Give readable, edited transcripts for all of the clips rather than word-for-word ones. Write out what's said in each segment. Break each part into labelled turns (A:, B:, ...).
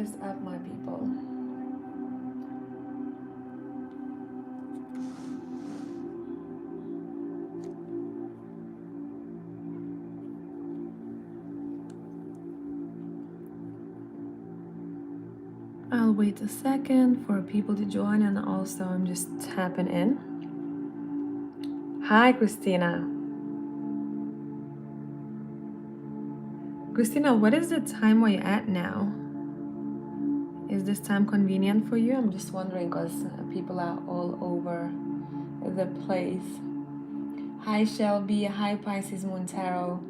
A: this up, my people. I'll wait a second for people to join, and also I'm just tapping in. Hi, Christina. Christina, what is the time where you're at now? Is this time convenient for you? I'm just wondering because people are all over the place. Hi, Shelby. Hi, Pisces Montero.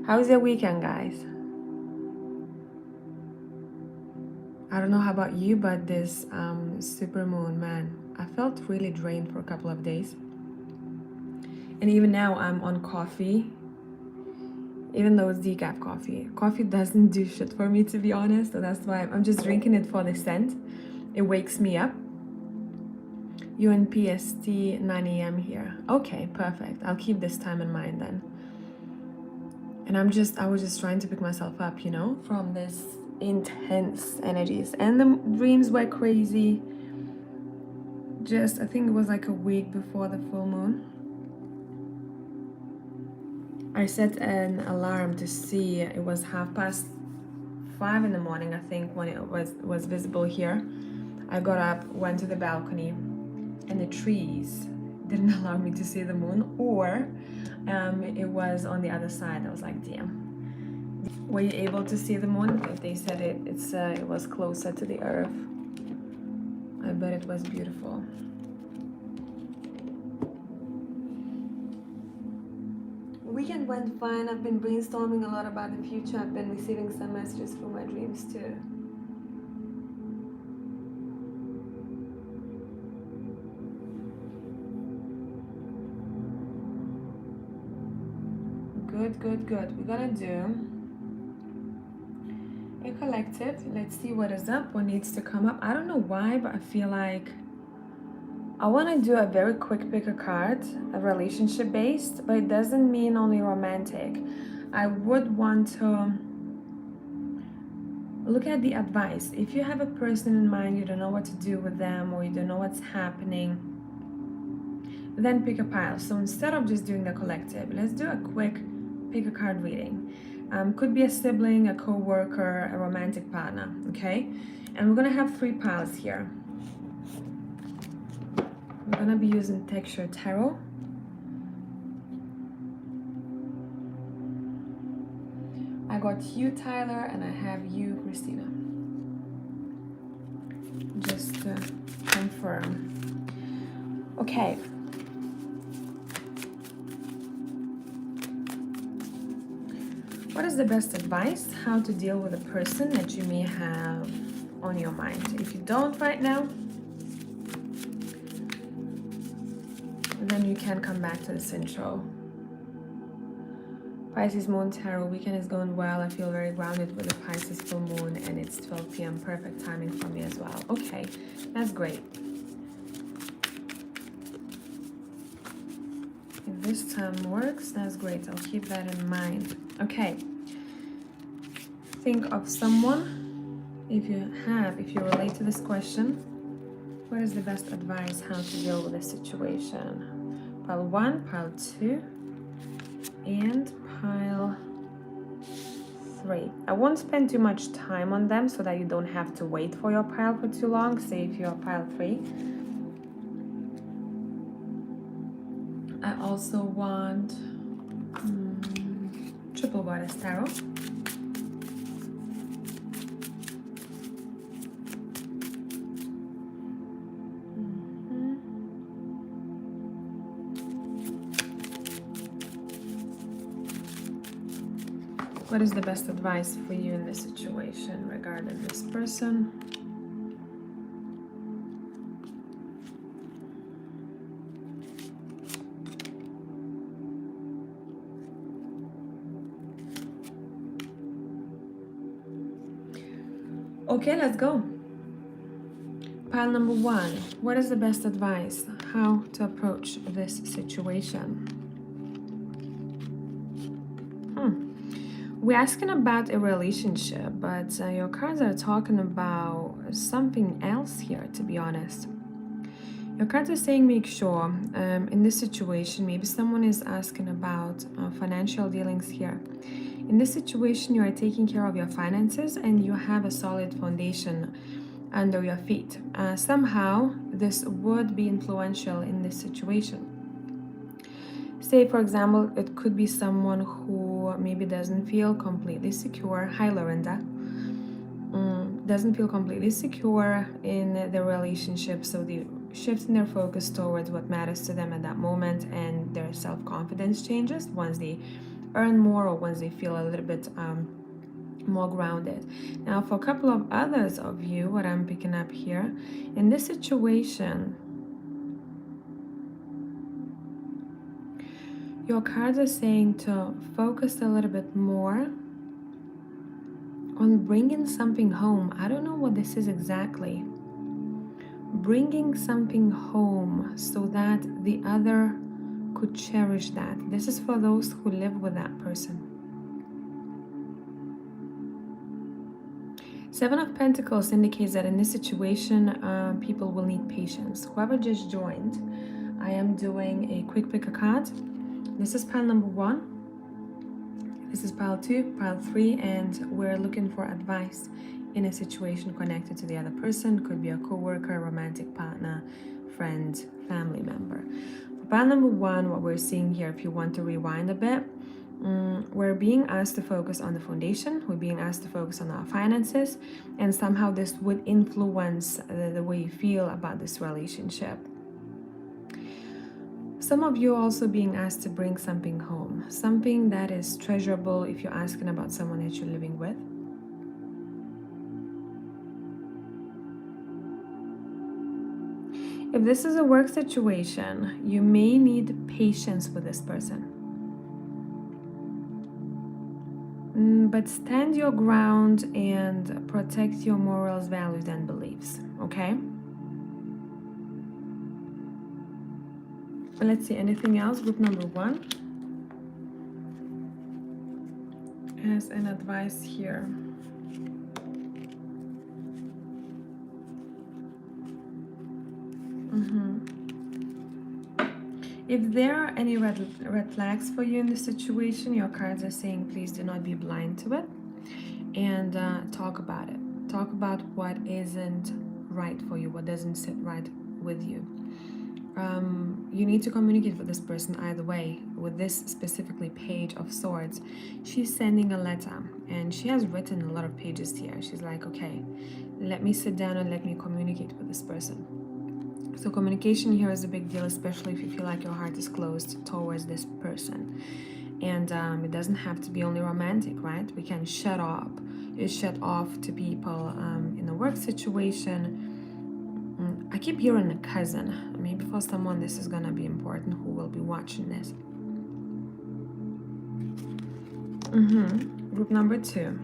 A: How was your weekend, guys? I don't know how about you, but this super moon, man, I felt really drained for a couple of days. And even now I'm on coffee, even though it's decaf coffee. Coffee doesn't do shit for me, to be honest, so that's why I'm just drinking it for the scent. It wakes me up. You in PST, 9 a.m. here. Okay, perfect. I'll keep this time in mind then. And I was just trying to pick myself up, you know, from this intense energies. And the dreams were crazy. Just, I think it was like a week before the full moon. I set an alarm to see, it was 5:30 in the morning, I think, when it was visible here. I got up, went to the balcony, and the trees didn't allow me to see the moon, or it was on the other side. I was like, damn. Were you able to see the moon? If they said it was closer to the earth. I bet it was beautiful. Weekend went fine. I've been brainstorming a lot about the future. I've been receiving some messages from my dreams too. Good. We're gonna do a collective. Let's see what is up, what needs to come up. I don't know why, but I feel like I want to do a very quick pick a card, a relationship based, but it doesn't mean only romantic. I would want to look at the advice. If you have a person in mind, you don't know what to do with them, or you don't know what's happening, then pick a pile. So instead of just doing the collective, let's do a quick pick a card reading. Could be a sibling, a co-worker, a romantic partner, okay? And we're gonna have 3 piles here. We're gonna be using Texture Tarot. I got you, Tyler, and I have you, Christina. Just to confirm. Okay. What is the best advice? How to deal with a person that you may have on your mind? If you don't right now, then you can come back to this intro. Pisces Moon Tarot, weekend is going well. I feel very grounded with the Pisces full moon, and it's 12 p.m. Perfect timing for me as well. Okay, that's great. If this time works, that's great. I'll keep that in mind. Okay. Think of someone. If you relate to this question, what is the best advice how to deal with this situation? Pile 1, pile 2, and pile 3. I won't spend too much time on them so that you don't have to wait for your pile for too long. Say if you're pile 3. I also want Triple Goddess Tarot. What is the best advice for you in this situation regarding this person? Okay, let's go. Pile number 1. What is the best advice? How to approach this situation? We're asking about a relationship, but your cards are talking about something else here, to be honest. Your cards are saying make sure in this situation, maybe someone is asking about financial dealings here. In this situation, you are taking care of your finances and you have a solid foundation under your feet. Somehow, this would be influential in this situation. Say, for example, it could be someone who maybe doesn't feel completely secure. Hi, Lorinda. Doesn't feel completely secure in their relationship, so they shifting their focus towards what matters to them at that moment, and their self-confidence changes once they earn more or once they feel a little bit more grounded. Now, for a couple of others of you, what I'm picking up here, in this situation, your cards are saying to focus a little bit more on bringing something home. I don't know what this is exactly. Bringing something home so that the other could cherish that. This is for those who live with that person. Seven of Pentacles indicates that in this situation, people will need patience. Whoever just joined, I am doing a quick pick a card. This is pile number 1. This is pile 2, pile 3, and we're looking for advice in a situation connected to the other person. Could be a co-worker, romantic partner, friend, family member. For pile number 1, what we're seeing here, if you want to rewind a bit, we're being asked to focus on the foundation. We're being asked to focus on our finances, and somehow this would influence the way you feel about this relationship. Some of you are also being asked to bring something home, something that is treasurable if you're asking about someone that you're living with. If this is a work situation, you may need patience with this person. But stand your ground and protect your morals, values, and beliefs, okay? Let's see, anything else? Group number 1 as an advice here. If there are any red flags for you in this situation, your cards are saying please do not be blind to it, and talk about it. Talk about what isn't right for you, what doesn't sit right with you. You need to communicate with this person either way. With this specifically Page of Swords, she's sending a letter and she has written a lot of pages here. She's like, okay, let me sit down and let me communicate with this person. So communication here is a big deal, especially if you feel like your heart is closed towards this person. And it doesn't have to be only romantic, right? We can shut off to people in a work situation. I keep hearing a cousin. Maybe for someone this is gonna be important who will be watching this. Group number 2.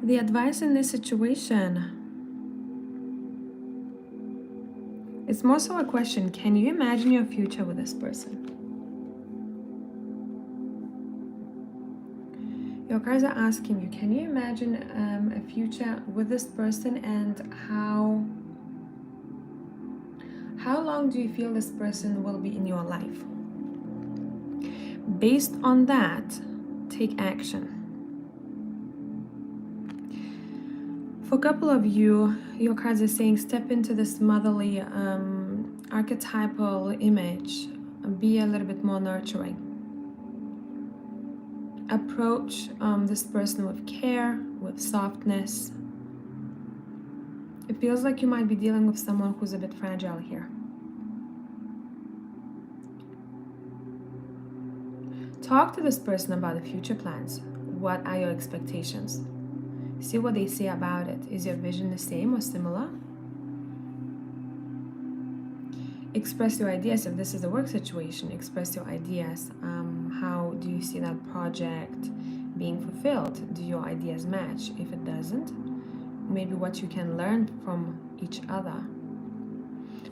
A: The advice in this situation, it's more so a question. Can you imagine your future with this person? Your cards are asking you, can you imagine a future with this person, and how long do you feel this person will be in your life? Based on that, take action. For a couple of you, your cards are saying step into this motherly archetypal image, be a little bit more nurturing. Approach this person with care, with softness. It feels like you might be dealing with someone who's a bit fragile here. Talk to this person about the future plans. What are your expectations? See what they say about it. Is your vision the same or similar? Express your ideas. If this is a work situation, express your ideas. How do you see that project being fulfilled? Do your ideas match? If it doesn't, maybe what you can learn from each other.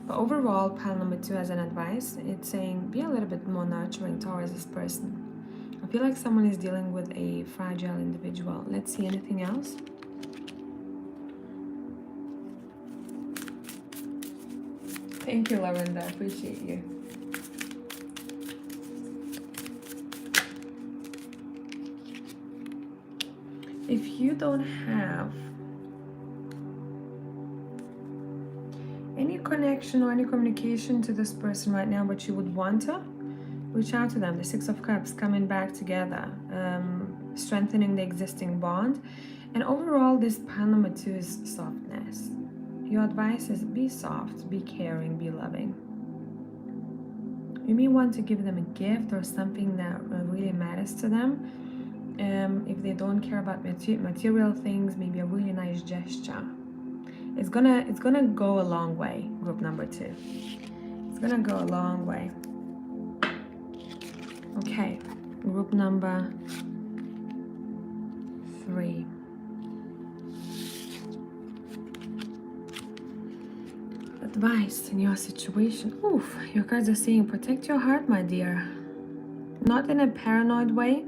A: But overall, pile number 2 as an advice, it's saying be a little bit more nurturing towards this person. I feel like someone is dealing with a fragile individual. Let's see anything else. Thank you, Lavenda. I appreciate you. If you don't have any connection or any communication to this person right now, but you would want to, reach out to them. The Six of Cups, coming back together, strengthening the existing bond. And overall, this pile number 2 is softness. Your advice is be soft, be caring, be loving. You may want to give them a gift or something that really matters to them. If they don't care about material things, maybe a really nice gesture. It's gonna go a long way, group number 2. It's gonna go a long way. Okay, group number 3. Advice in your situation. Oof, your cards are saying protect your heart, my dear. Not in a paranoid way,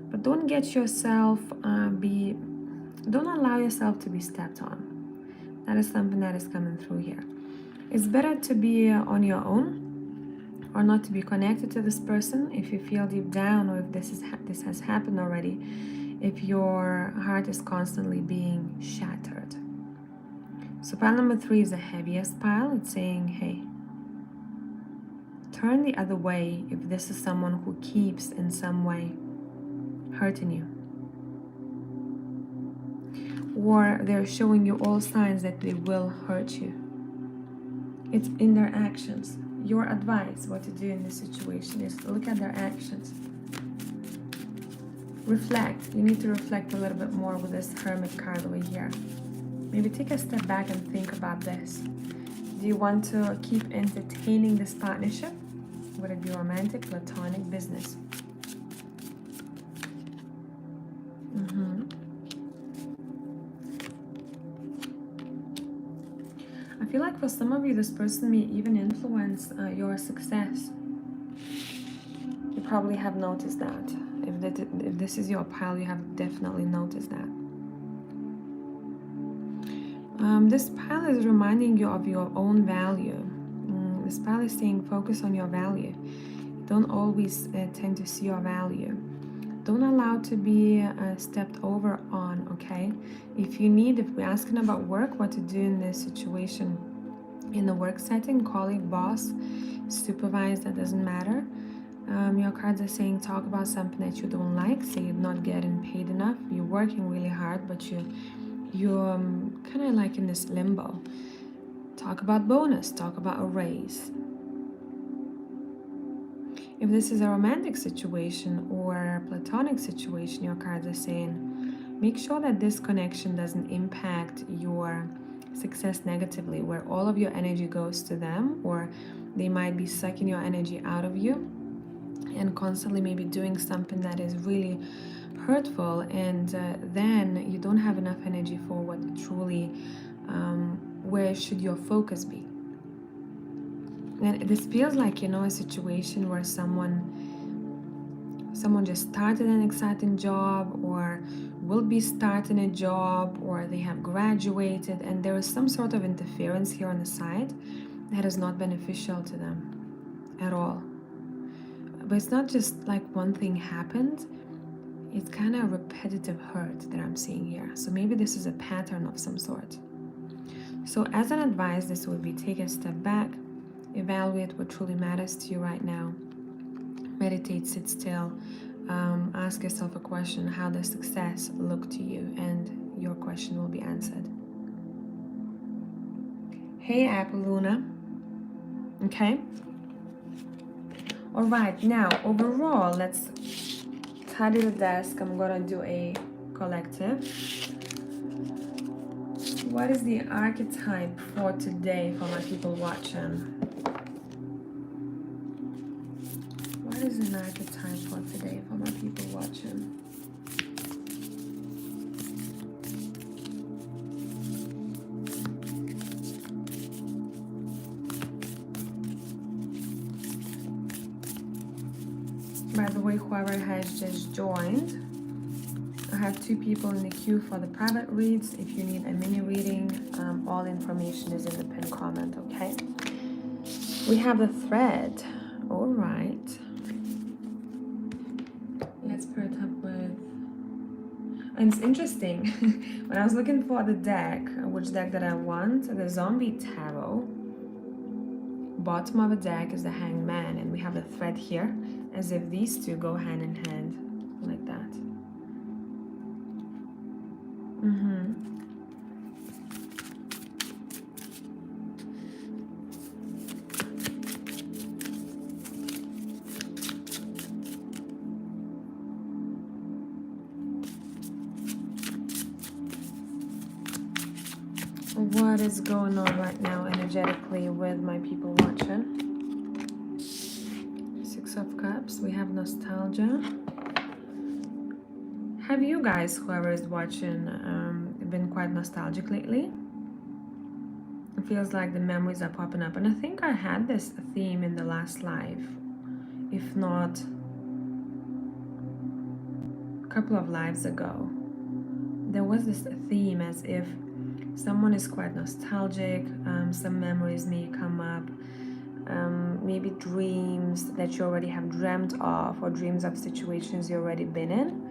A: but don't get yourself, don't allow yourself to be stepped on. That is something that is coming through here. It's better to be on your own or not to be connected to this person if you feel deep down, or if this has happened already, if your heart is constantly being shattered. So pile number 3 is the heaviest pile. It's saying, hey, turn the other way if this is someone who keeps in some way hurting you, or they're showing you all signs that they will hurt you. It's in their actions. Your advice, what to do in this situation, is look at their actions. Reflect. You need to reflect a little bit more with this Hermit card over here. Maybe take a step back and think about this. Do you want to keep entertaining this partnership? Would it be romantic, platonic, business? I feel like for some of you, this person may even influence your success. You probably have noticed that. If this is your pile, you have definitely noticed that. This pile is reminding you of your own value. This pile is saying focus on your value. Don't always tend to see your value. Don't allow to be stepped over on, okay? If we're asking about work, what to do in this situation, in the work setting, colleague, boss, supervisor, doesn't matter. Your cards are saying talk about something that you don't like, say you're not getting paid enough, you're working really hard, but you're kind of like in this limbo. Talk about bonus, talk about a raise. If this is a romantic situation or a platonic situation, your cards are saying make sure that this connection doesn't impact your success negatively, where all of your energy goes to them, or they might be sucking your energy out of you and constantly maybe doing something that is really hurtful, and then you don't have enough energy for what truly, where should your focus be? And this feels like, a situation where someone just started an exciting job, or will be starting a job, or they have graduated, and there is some sort of interference here on the side that is not beneficial to them at all. But it's not just like one thing happened. It's kind of repetitive hurt that I'm seeing here. So maybe this is a pattern of some sort. So as an advice, this would be take a step back, evaluate what truly matters to you right now, meditate, sit still, ask yourself a question: how does success look to you? And your question will be answered. Hey Apple Luna. Okay. All right, now overall, let's tidy the desk. I'm gonna do a collective. What is the archetype for today for my people watching? What is an archetype for today for my people watching? By the way, whoever has just joined, I have 2 people in the queue for the private reads. If you need a mini reading, all information is in the pinned comment, okay? We have the thread. All right. Let's pair it up with... And it's interesting. When I was looking for the deck, which deck that I want, the Zombie Tarot. Bottom of the deck is the Hanged Man, and we have the thread here, as if these two go hand in hand, like that. What is going on right now energetically with my people watching? 6 of Cups. We have nostalgia. Have you guys, whoever is watching, been quite nostalgic lately? It feels like the memories are popping up, and I think I had this theme in the last live, if not a couple of lives ago. There was this theme as if someone is quite nostalgic, some memories may come up, maybe dreams that you already have dreamt of, or dreams of situations you already been in.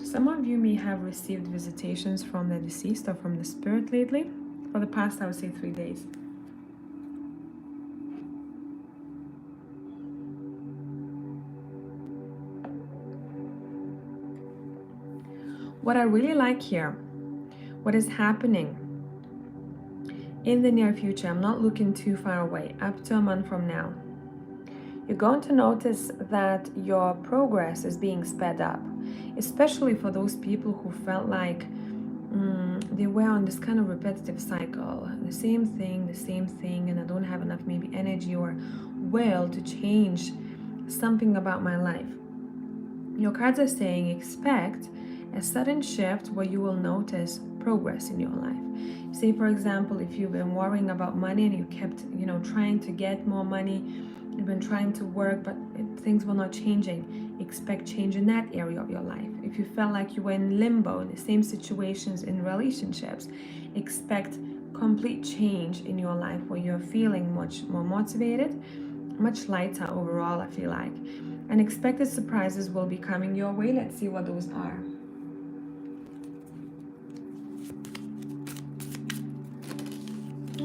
A: Some of you may have received visitations from the deceased or from the spirit lately. For the past, I would say 3 days. What I really like here, what is happening in the near future, I'm not looking too far away, up to a month from now, you're going to notice that your progress is being sped up, especially for those people who felt like they were on this kind of repetitive cycle, the same thing, and I don't have enough maybe energy or will to change something about my life. Your cards are saying expect a sudden shift where you will notice progress in your life. Say, for example, if you've been worrying about money and you kept, trying to get more money, you've been trying to work, but things were not changing. Expect change in that area of your life. If you felt like you were in limbo in the same situations in relationships, expect complete change in your life where you're feeling much more motivated, much lighter overall, I feel like. Unexpected surprises will be coming your way. Let's see what those are.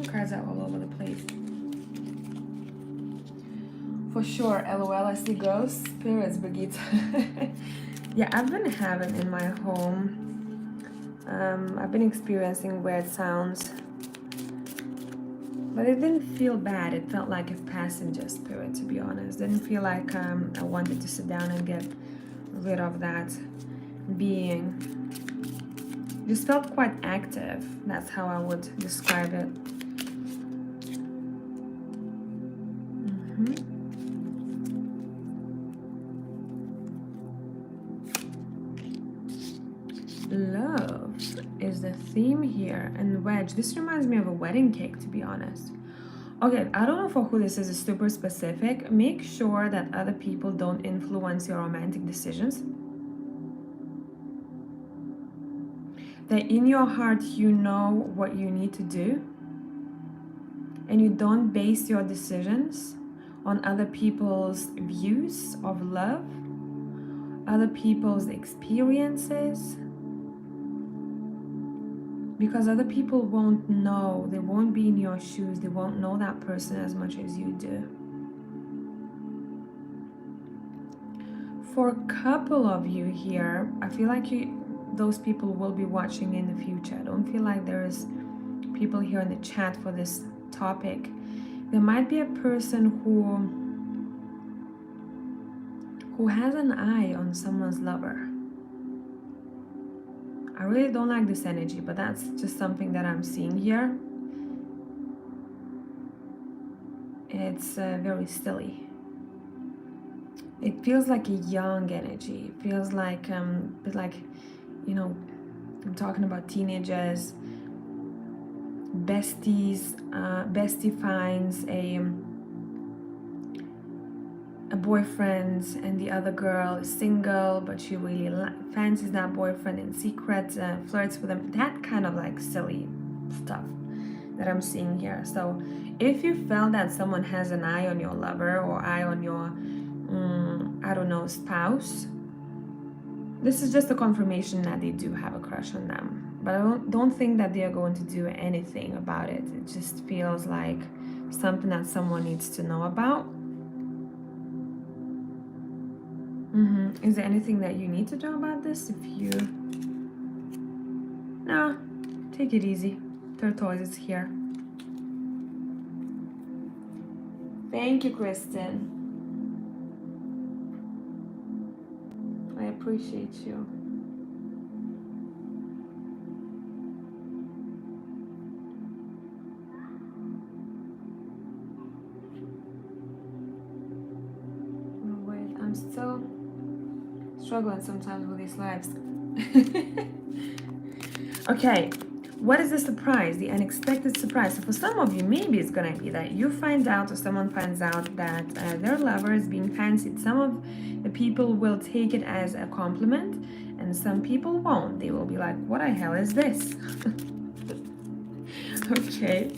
A: Cards are all over the place. For sure, LOL, I see ghosts, spirits, Brigitte. Yeah, I've been having in my home, I've been experiencing weird sounds, but it didn't feel bad. It felt like a passenger spirit, to be honest. Didn't feel like I wanted to sit down and get rid of that being. Just felt quite active. That's how I would describe it. Love is the theme here, and wedge. This reminds me of a wedding cake, to be honest. Okay, I don't know for who this is super specific. Make sure that other people don't influence your romantic decisions. That in your heart you know what you need to do, and you don't base your decisions on other people's views of love, other people's experiences, because other people won't know, they won't be in your shoes, they won't know that person as much as you do. For a couple of you here, I feel like those people will be watching in the future. I don't feel like there's people here in the chat for this topic. There might be a person who has an eye on someone's lover. I really don't like this energy, but that's just something that I'm seeing here. It's very silly. It feels like a young energy. It feels like you know, I'm talking about teenagers. Bestie finds a boyfriend, and the other girl is single, but she really fancies that boyfriend in secret, flirts with him. That kind of like silly stuff that I'm seeing here. So if you felt that someone has an eye on your lover or eye on your I don't know, spouse, this is just a confirmation that they do have a crush on them. But I don't think that they are going to do anything about it. It just feels like something that someone needs to know about. Is there anything that you need to know about this? No, take it easy. Tortoise is here. Thank you, Kristen. I appreciate you. Oh, wait, I'm still struggling sometimes with these lives. Okay, what is the surprise? The unexpected surprise. So for some of you, maybe it's gonna be that you find out, or someone finds out that their lover is being fancied. Some of the people will take it as a compliment, and some people won't. They will be like, what the hell is this? Okay,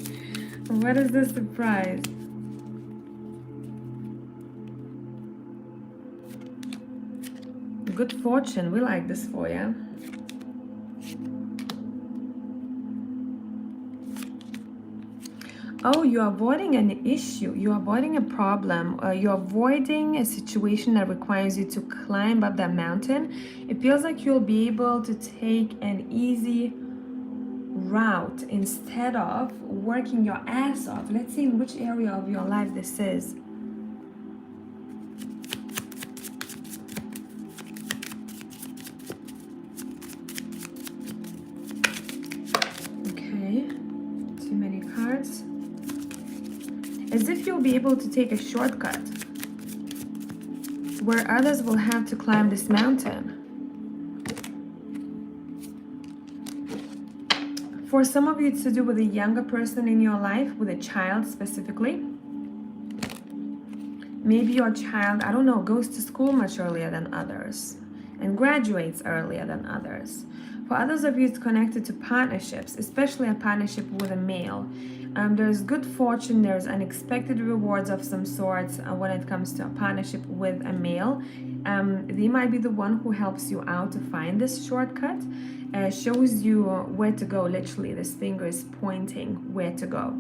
A: what is the surprise? Good fortune, we like this for you. Oh, you're avoiding an issue, you're avoiding a problem, you're avoiding a situation that requires you to climb up that mountain. It feels like you'll be able to take an easy route instead of working your ass off. Let's see in which area of your life this is. Okay, too many cards. As if you'll be able to take a shortcut where others will have to climb this mountain. For some of you, it's to do with a younger person in your life, with a child specifically. Maybe your child, I don't know, goes to school much earlier than others and graduates earlier than others. For others of you, it's connected to partnerships, especially a partnership with a male. There's good fortune, there's unexpected rewards of some sorts when it comes to a partnership with a male. They might be the one who helps you out to find this shortcut, shows you where to go. Literally, this finger is pointing where to go.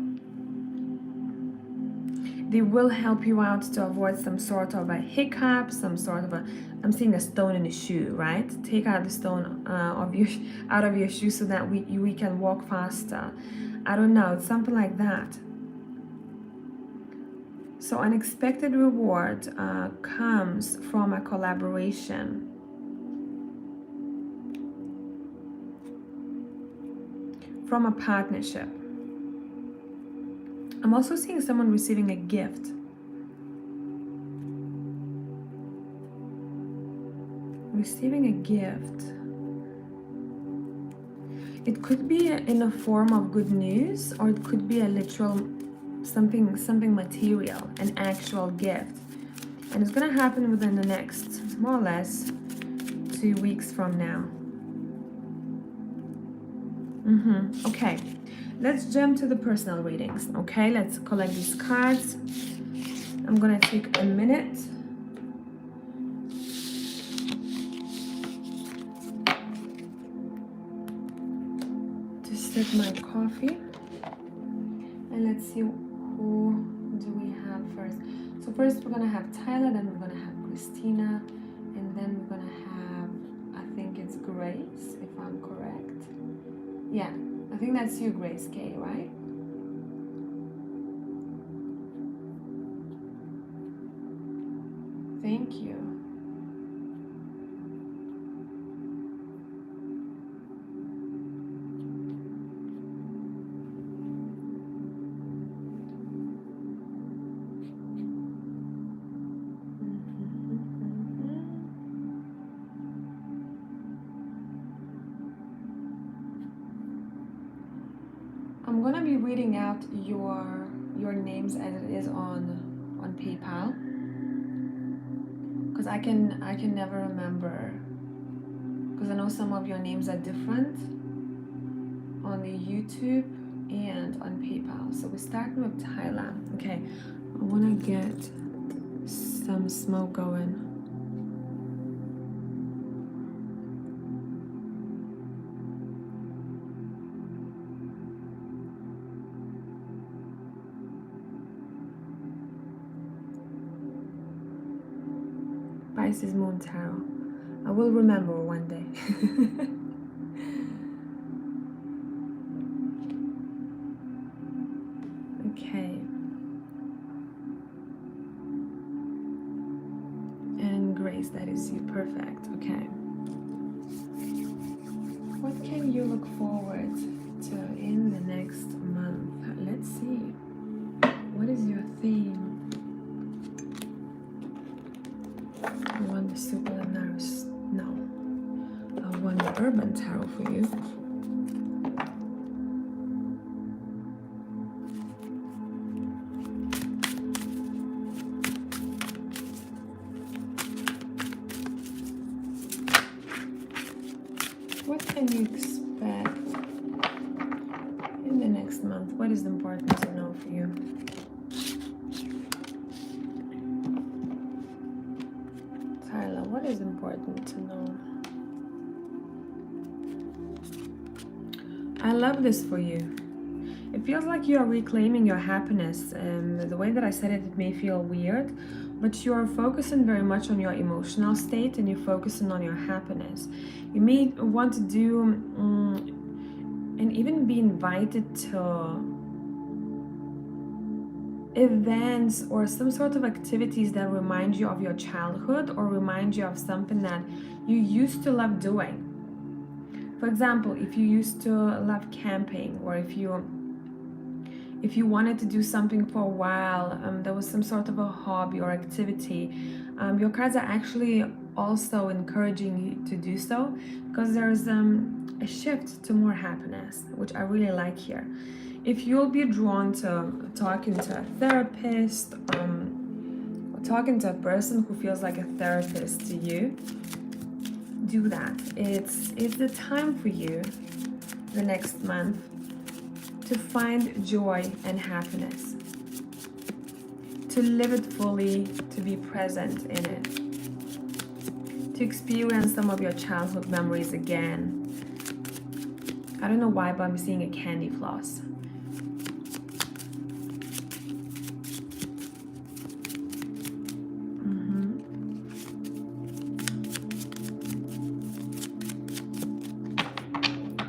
A: They will help you out to avoid some sort of a hiccup, some sort of a, I'm seeing a stone in the shoe, right? Take out the stone out of your shoe so that we can walk faster. I don't know, it's something like that. So unexpected reward comes from a collaboration. From a partnership. I'm also seeing someone receiving a gift. Receiving a gift. It could be in a form of good news, or it could be a literal something material, an actual gift. And it's gonna happen within the next, more or less, 2 weeks from now. Okay. Let's jump to the personal readings, okay? Let's collect these cards. I'm gonna take a minute. To sip my coffee. And let's see who do we have first. So first we're gonna have Tyler, then we're gonna have Christina, and then we're gonna have, I think it's Grace, if I'm correct. Yeah. I think that's you, Grace K, right? Thank you. I'm gonna be reading out your names as it is on PayPal, because I can never remember, because I know some of your names are different on the YouTube and on PayPal. So we're starting with Tyler. Okay, I want to get some smoke going. Pisces Moon Tarot. I will remember one day. Okay. And Grace, that is you. Perfect. Okay. What can you look forward to in the next month? Let's see. What is your theme? I want the Superluminary. No. I want the Urban Tarot for you. What can you expect in the next month? What is important to know for you? Tyler, what is important to know? I love this for you. It feels like you are reclaiming your happiness. The way that I said it, it may feel weird, but you are focusing very much on your emotional state and you're focusing on your happiness. You may want to do and even be invited to events or some sort of activities that remind you of your childhood or remind you of something that you used to love doing. For example, if you used to love camping, or if you wanted to do something for a while, there was some sort of a hobby or activity, your cards are actually also encouraging you to do so, because there's a shift to more happiness, which I really like here. If you'll be drawn to talking to a therapist, or talking to a person who feels like a therapist to you, do that. It's the time for you, the next month, to find joy and happiness, to live it fully, to be present in it, to experience some of your childhood memories again. I don't know why, but I'm seeing a candy floss.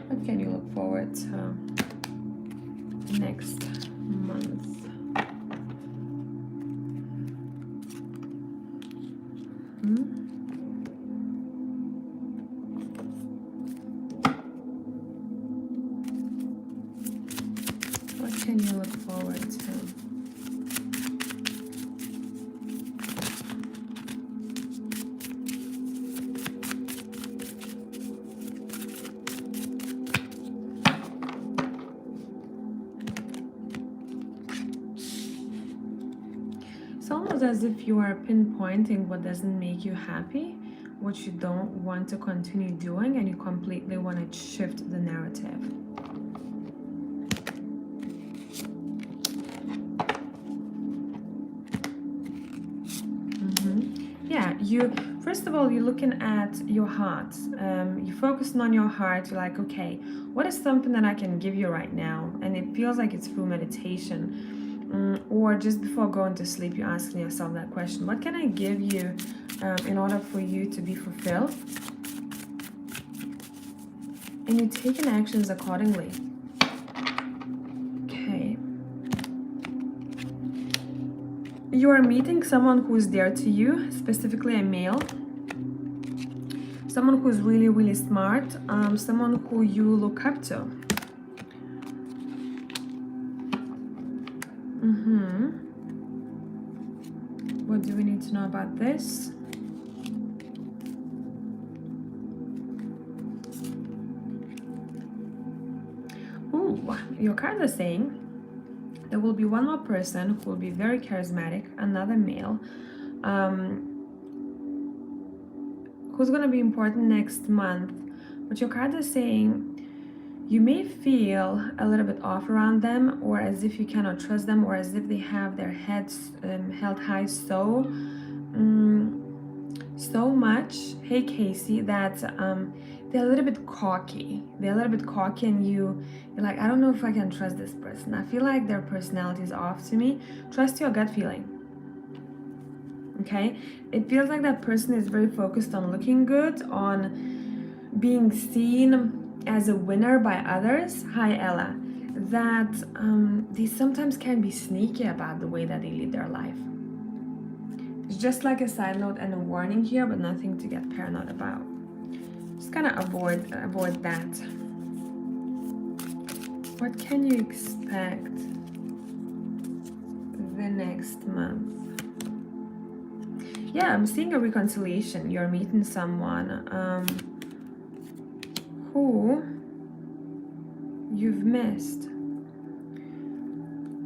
A: What can you look forward to next month? What can you look forward to? It's almost as if you are pinpointing what doesn't make you happy, what you don't want to continue doing, and you completely want to shift the narrative. Yeah, first of all, you're looking at your heart. You're focusing on your heart. You're like, okay, what is something that I can give you right now? And it feels like it's through meditation. Or just before going to sleep, you're asking yourself that question. What can I give you in order for you to be fulfilled? And you're taking actions accordingly. Okay. You are meeting someone who's dear to you, specifically a male. Someone who's really, really smart. Someone who you look up to. What do we need to know about this? Ooh, your cards are saying there will be one more person who will be very charismatic, another male, who's going to be important next month. But your cards are saying you may feel a little bit off around them, or as if you cannot trust them, or as if they have their heads held high so much, hey Casey, that they're a little bit cocky. They're a little bit cocky, and you're like, I don't know if I can trust this person. I feel like their personality is off to me. Trust your gut feeling. Okay? It feels like that person is very focused on looking good, on being seen as a winner by others. Hi, Ella. That they sometimes can be sneaky about the way that they live their life. It's just like a side note and a warning here, but nothing to get paranoid about. Just kind of avoid that. What can you expect the next month? Yeah, I'm seeing a reconciliation. You're meeting someone who you've missed.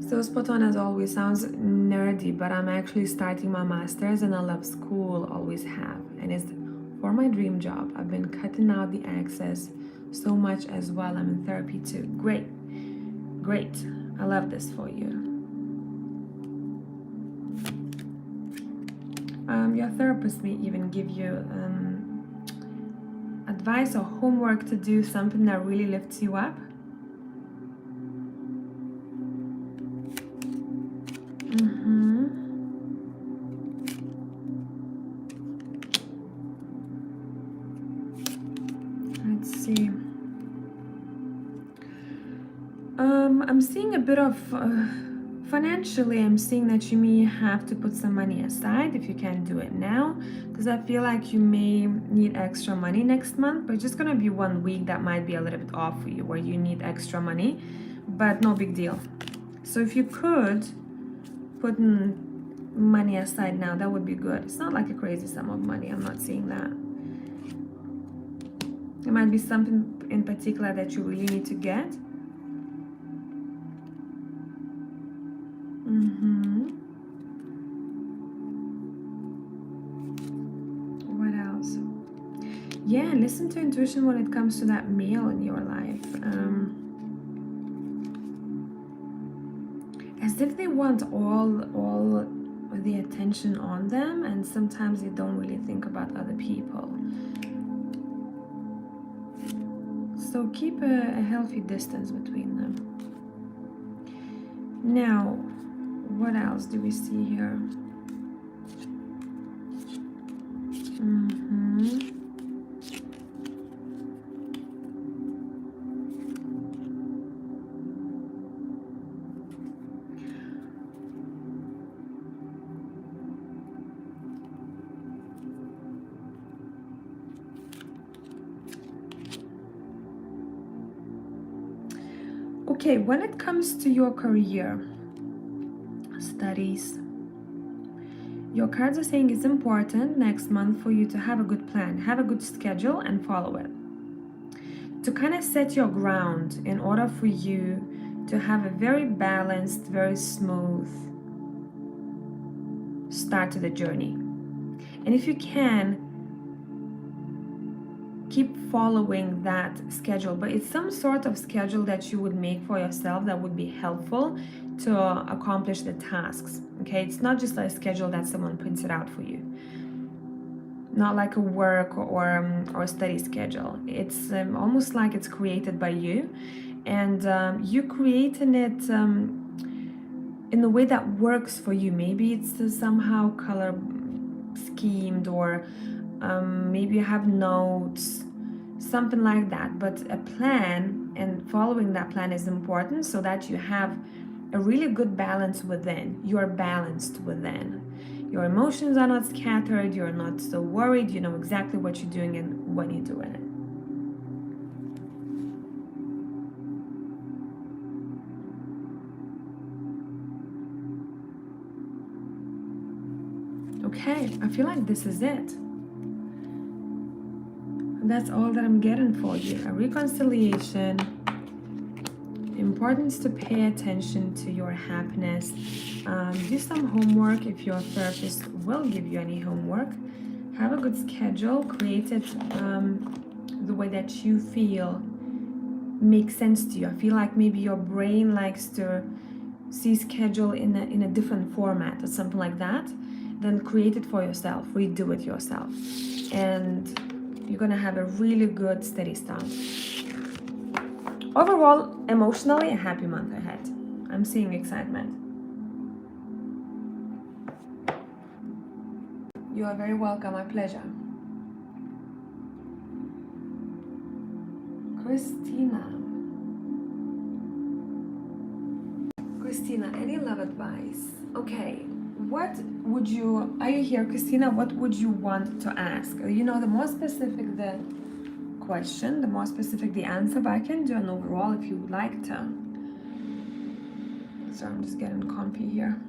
A: So spot on as always. Sounds nerdy, but I'm actually starting my master's and I love school, always have. And it's for my dream job. I've been cutting out the access so much as well. I'm in therapy too. Great. I love this for you. Your therapist may even give you advice or homework to do, something that really lifts you up. Let's see. I'm seeing a bit of financially, I'm seeing that you may have to put some money aside if you can't do it now, because I feel like you may need extra money next month, but it's just gonna be 1 week that might be a little bit off for you where you need extra money, but no big deal. So if you could put money aside now, that would be good. It's not like a crazy sum of money. I'm not seeing that. It might be something in particular that you really need to get. What else? Yeah, listen to intuition when it comes to that male in your life. As if they want all the attention on them, and sometimes they don't really think about other people. So keep a healthy distance between them. Now, what else do we see here? Okay, when it comes to your career, studies, your cards are saying it's important next month for you to have a good plan, have a good schedule, and follow it. To kind of set your ground in order for you to have a very balanced, very smooth start to the journey. And if you can, keep following that schedule, but it's some sort of schedule that you would make for yourself that would be helpful to accomplish the tasks. Okay, it's not just a schedule that someone printed out for you, not like a work or study schedule. It's almost like it's created by you, and you creating it in the way that works for you. Maybe it's somehow color schemed, or maybe you have notes, something like that. But a plan and following that plan is important so that you have a really good balance within. You are balanced within. Your emotions are not scattered, you're not so worried, you know exactly what you're doing and when you're doing it. Okay, I feel like this is it. And that's all that I'm getting for you. A reconciliation, importance to pay attention to your happiness. Do some homework if your therapist will give you any homework. Have a good schedule, create it the way that you feel makes sense to you. I feel like maybe your brain likes to see schedule in a different format or something like that. Then create it for yourself, redo it yourself, and you're gonna have a really good steady start. Overall, emotionally, a happy month ahead. I'm seeing excitement. You are very welcome, my pleasure. Christina, any love advice? Okay, are you here, Christina? What would you want to ask? You know, the more specific the question, the more specific the answer, but I can do an overall if you would like to. So I'm just getting comfy here.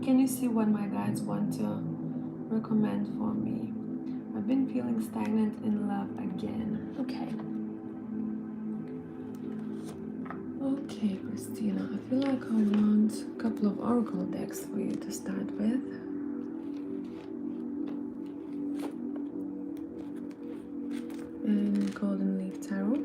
A: Can you see what my guides want to recommend for me? I've been feeling stagnant in love again. Okay. Okay, Christina, I feel like I want a couple of oracle decks for you to start with. And Golden Leaf Tarot.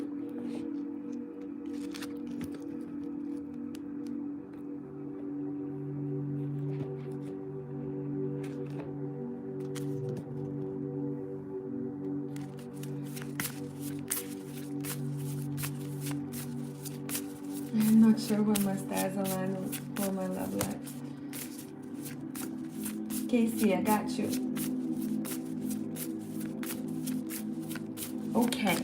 A: I'm not sure when my stars align for my love life. Casey, I got you. Okay.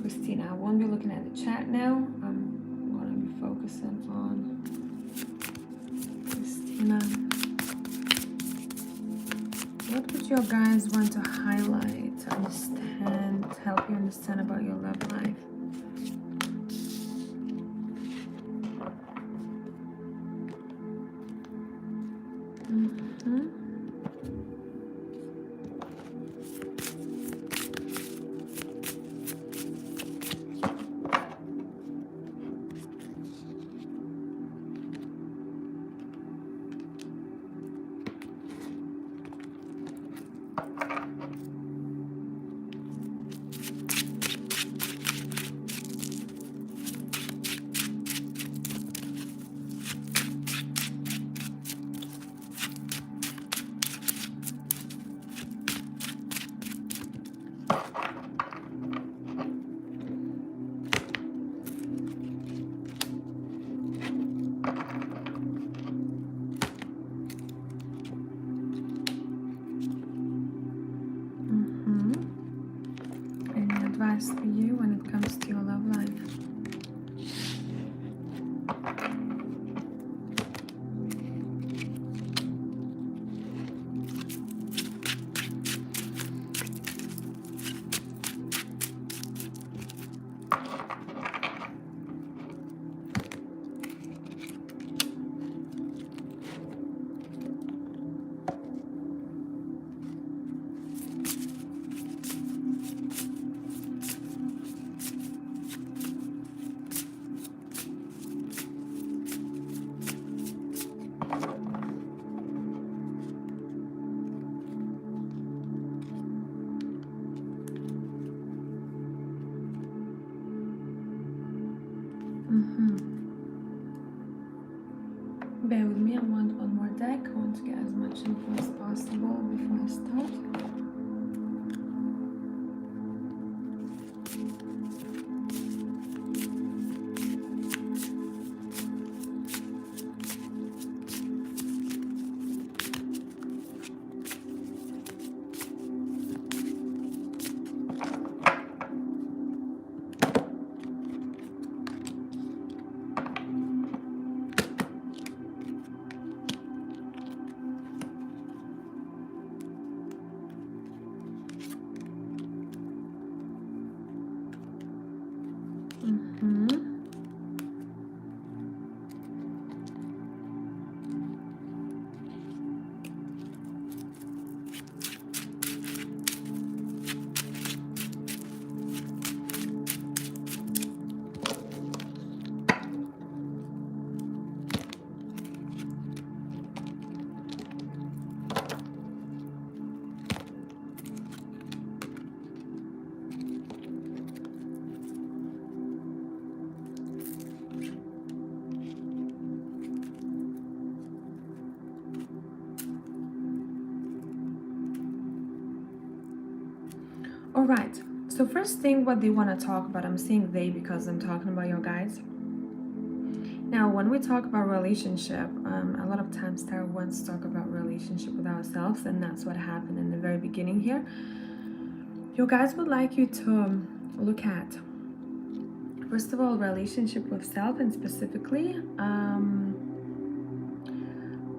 A: Christina, I won't be looking at the chat now. I'm going to be focusing on Christina. What would your guys want to highlight, to understand, to help you understand about your love life? Bear with me, I want one more deck. I want to get as much info as possible before I start. All right, so first thing what they want to talk about, I'm saying they because I'm talking about your guys. Now, when we talk about relationship, a lot of times Tarot wants to talk about relationship with ourselves, and that's what happened in the very beginning here. Your guys would like you to look at, first of all, relationship with self, and specifically,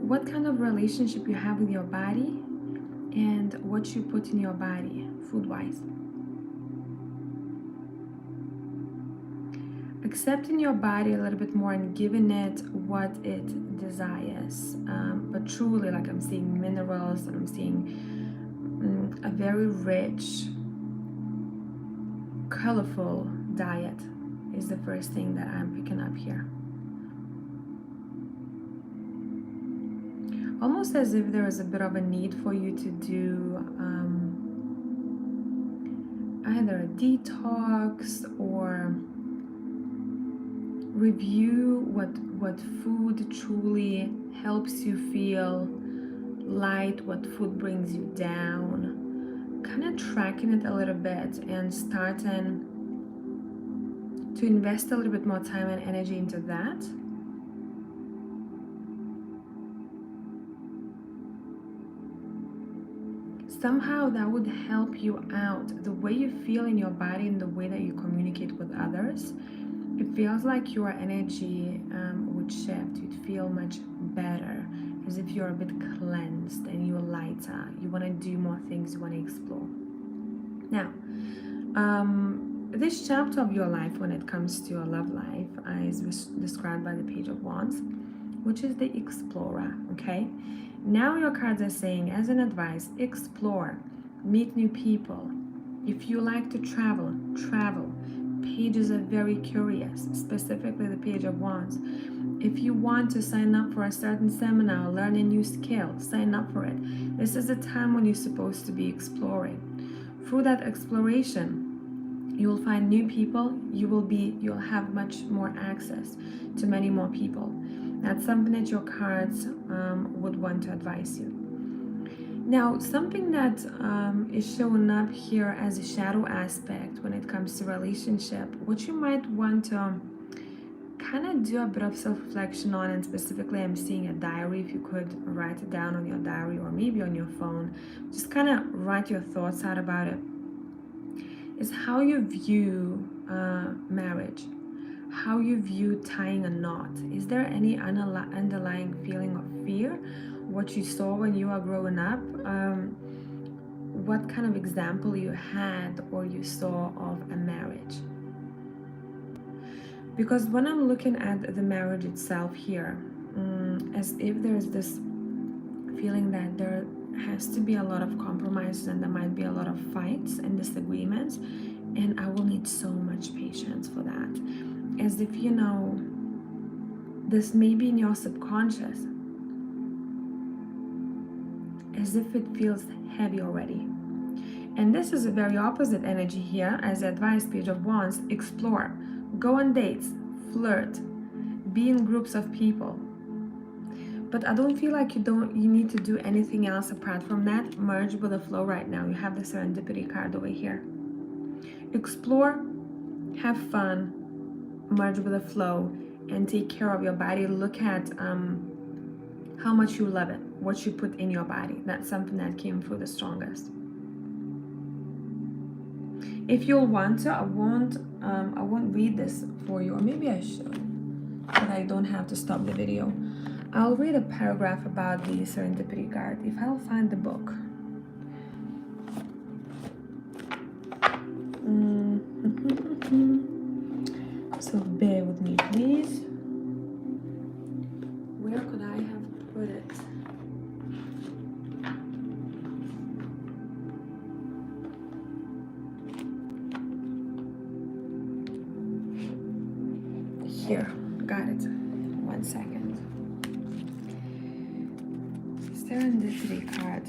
A: what kind of relationship you have with your body and what you put in your body food-wise. Accepting your body a little bit more and giving it what it desires, but truly, like I'm seeing minerals, and I'm seeing a very rich, colorful diet is the first thing that I'm picking up here. Almost as if there is a bit of a need for you to do either a detox or review what food truly helps you feel light, what food brings you down, kind of tracking it a little bit and starting to invest a little bit more time and energy into that. Somehow that would help you out. The way you feel in your body and the way that you communicate with others, it feels like your energy would shift. You'd feel much better, as if you're a bit cleansed and you're lighter. You want to do more things, you want to explore. Now, this chapter of your life when it comes to your love life is described by the Page of Wands, which is the explorer, okay? Now your cards are saying, as an advice, explore, meet new people. If you like to travel, travel. Pages are very curious, specifically the Page of Wands. If you want to sign up for a certain seminar, learn a new skill, sign up for it. This is a time when you're supposed to be exploring. Through that exploration, you will find new people, you'll have much more access to many more people. That's something that your cards would want to advise you. Now, something that is showing up here as a shadow aspect when it comes to relationship, what you might want to kind of do a bit of self-reflection on, and specifically I'm seeing a diary, if you could write it down on your diary or maybe on your phone, just kind of write your thoughts out about it, is how you view marriage, how you view tying a knot. Is there any underlying feeling of fear? What you saw when you were growing up? What kind of example you had or you saw of a marriage? Because when I'm looking at the marriage itself here, as if there's this feeling that there has to be a lot of compromises and there might be a lot of fights and disagreements, and I will need so much patience for that. As if, you know, this may be in your subconscious, as if it feels heavy already. And this is a very opposite energy here. As advice, Page of Wands, explore, go on dates, flirt, be in groups of people. But I don't feel like you need to do anything else apart from that. Merge with the flow right now. You have the serendipity card over here. Explore, have fun, merge with the flow, and take care of your body. Look at how much you love it, what you put in your body. That's something that came through the strongest. If you'll want to, I won't read this for you, or maybe I should, but I don't have to stop the video. I'll read a paragraph about the serendipity card if I'll find the book. So bear with me, please. Where could I have put it? Here, got it. 1 second. Serendipity card.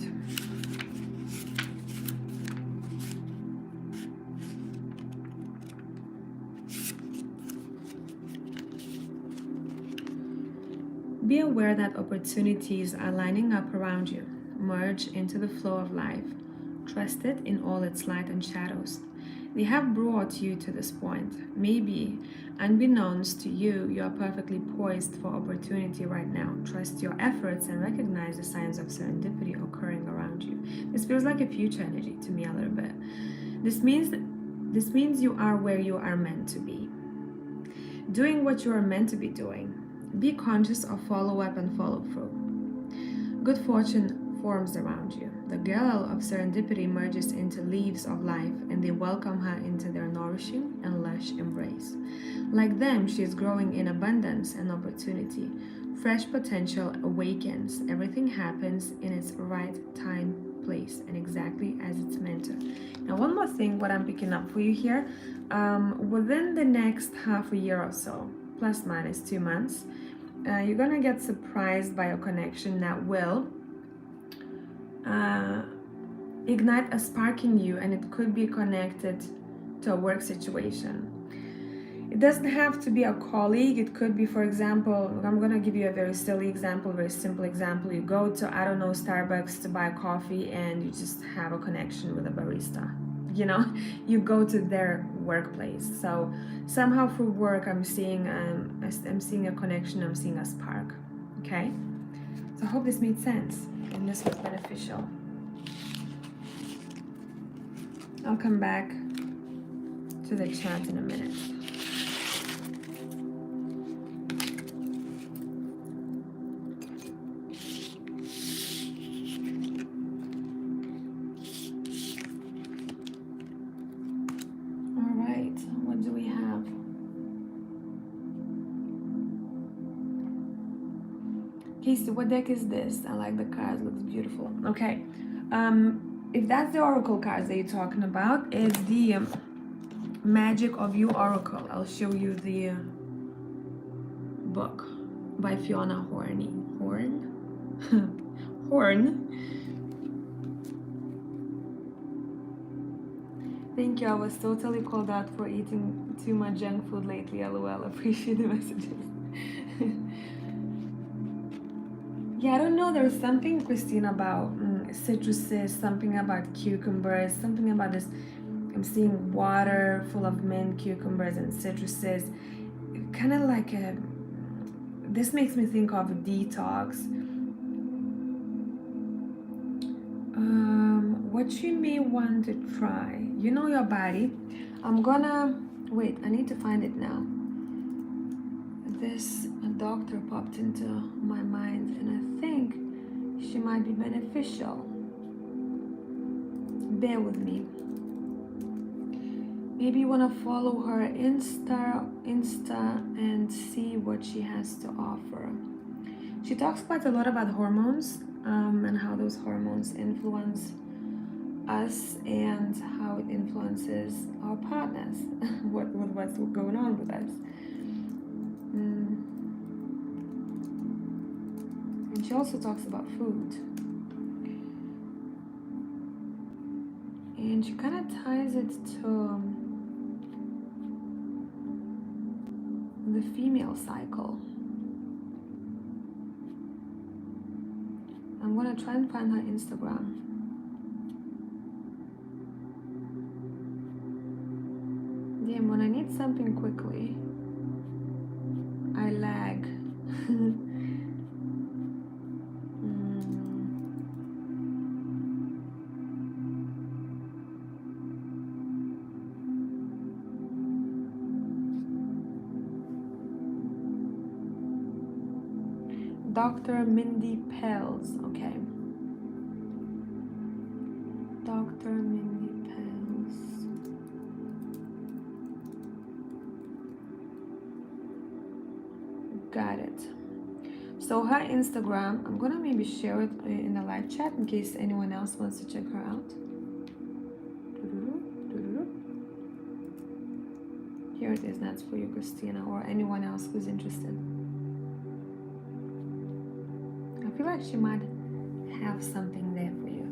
A: Be aware that opportunities are lining up around you. Merge into the flow of life. Trust it in all its light and shadows. They have brought you to this point. Maybe, unbeknownst to you, you are perfectly poised for opportunity right now. Trust your efforts and recognize the signs of serendipity occurring around you. This feels like a future energy to me a little bit. This means you are where you are meant to be. Doing what you are meant to be doing. Be conscious of follow-up and follow-through. Good fortune forms around you. The gale of serendipity merges into leaves of life, and they welcome her into their nourishing and lush embrace. Like them, she is growing in abundance and opportunity. Fresh potential awakens. Everything happens in its right time, place, and exactly as it's meant to. Now, one more thing, what I'm picking up for you here, within the next half a year or so, plus minus 2 months, you're gonna get surprised by a connection that will ignite a spark in you, and it could be connected to a work situation. It doesn't have to be a colleague. It could be, for example, I'm gonna give you a very silly example, very simple example. You go to, I don't know, Starbucks to buy coffee, and you just have a connection with a barista. You know, you go to their workplace. So somehow through work, I'm seeing a connection. I'm seeing a spark. Okay. So I hope this made sense and this was beneficial. I'll come back to the chat in a minute. Casey, what deck is this? I like the cards, looks beautiful. Okay, if that's the oracle cards that you're talking about, it's the Magic of You Oracle. I'll show you the book by Fiona Horn. Thank you. I was totally called out for eating too much junk food lately. LOL. Appreciate the messages. Yeah, I don't know. There's something, Christine, about citruses, something about cucumbers, something about this. I'm seeing water full of mint, cucumbers, and citruses. Kind of like a. This makes me think of a detox. What you may want to try. You know your body. I'm gonna. Wait, I need to find it now. This doctor popped into my mind, and I think she might be beneficial. Bear with me. Maybe you want to follow her Insta and see what she has to offer. She talks quite a lot about hormones and how those hormones influence us and how it influences our partners, what's going on with us. And she also talks about food. And she kind of ties it to the female cycle. I'm gonna try and find her Instagram. Damn, when I need something quickly, I lag. Dr. Mindy Pels, okay. Dr. Mindy Pels. Got it. So her Instagram, I'm gonna maybe share it in the live chat in case anyone else wants to check her out. Here it is, that's for you, Christina, or anyone else who's interested. I feel like she might have something there for you.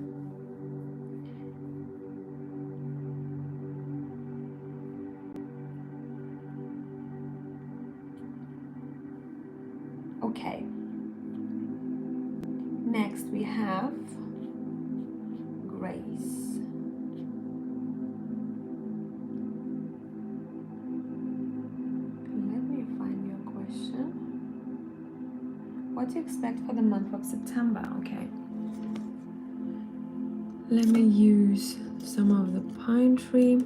A: Okay. Next we have Grace. Let me find your question. What to expect for the month of September? Okay. Let me use some of the pine tree.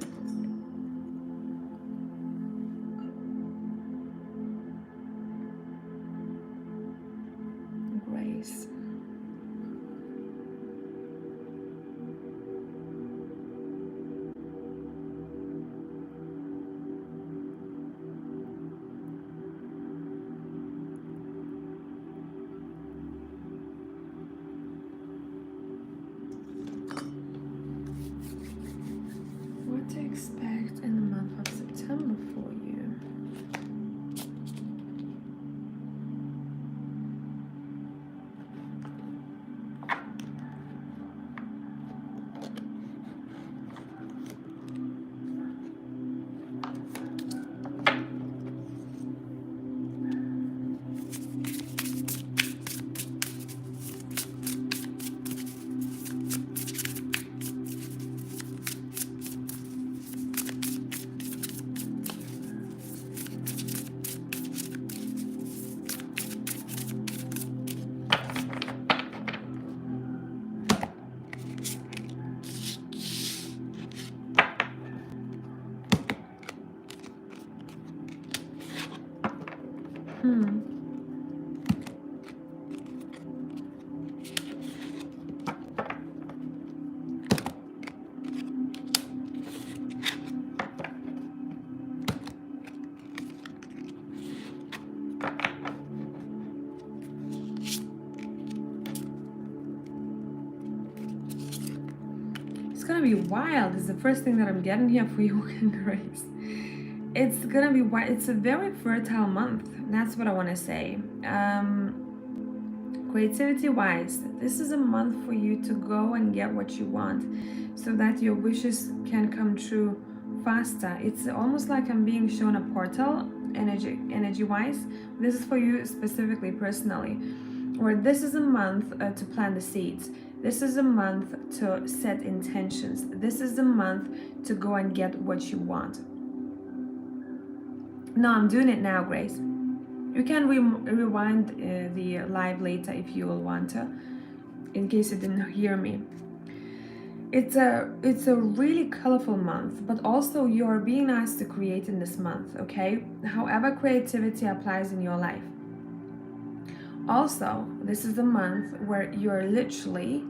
A: Grace. What to expect in the month of September for you? It's gonna be wild. It's the first thing that I'm getting here for you, Grace. It's gonna be wild. It's a very fertile month. That's what I want to say. Creativity wise, this is a month for you to go and get what you want so that your wishes can come true faster. It's almost like I'm being shown a portal energy wise. This is for you specifically, personally, or this is a month to plant the seeds. This is a month to set intentions. This is the month to go and get what you want. No, I'm doing it now, Grace. You can rewind the live later if you will want to, in case you didn't hear me. It's a really colorful month, but also you're being asked to create in this month, okay? However creativity applies in your life. Also, this is the month where you're literally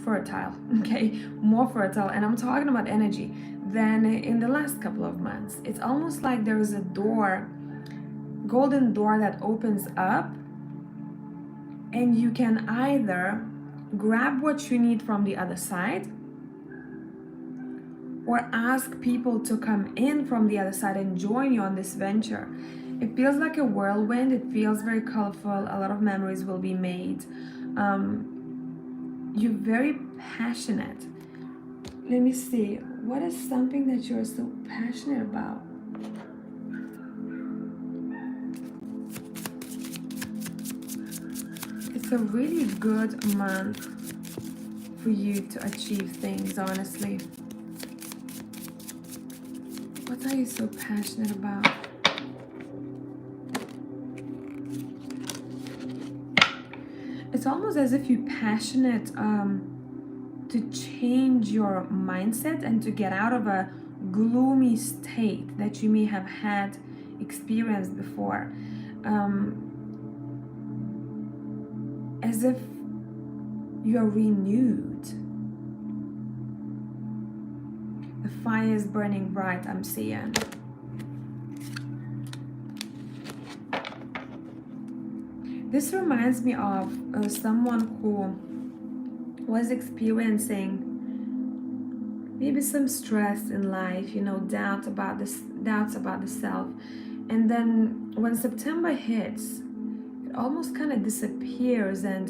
A: fertile, okay? More fertile, and I'm talking about energy than in the last couple of months. It's almost like there is a door, golden door that opens up, and you can either grab what you need from the other side or ask people to come in from the other side and join you on this venture. It feels like a whirlwind. It feels very colorful. A lot of memories will be made. You're very passionate. Let me see. What is something that you're so passionate about? It's a really good month for you to achieve things, honestly. What are you so passionate about? It's almost as if you're passionate to change your mindset and to get out of a gloomy state that you may have had experienced before. As if you're renewed. The fire is burning bright, I'm seeing. This reminds me of someone who was experiencing maybe some stress in life, you know, doubts about the self. And then when September hits, it almost kind of disappears, and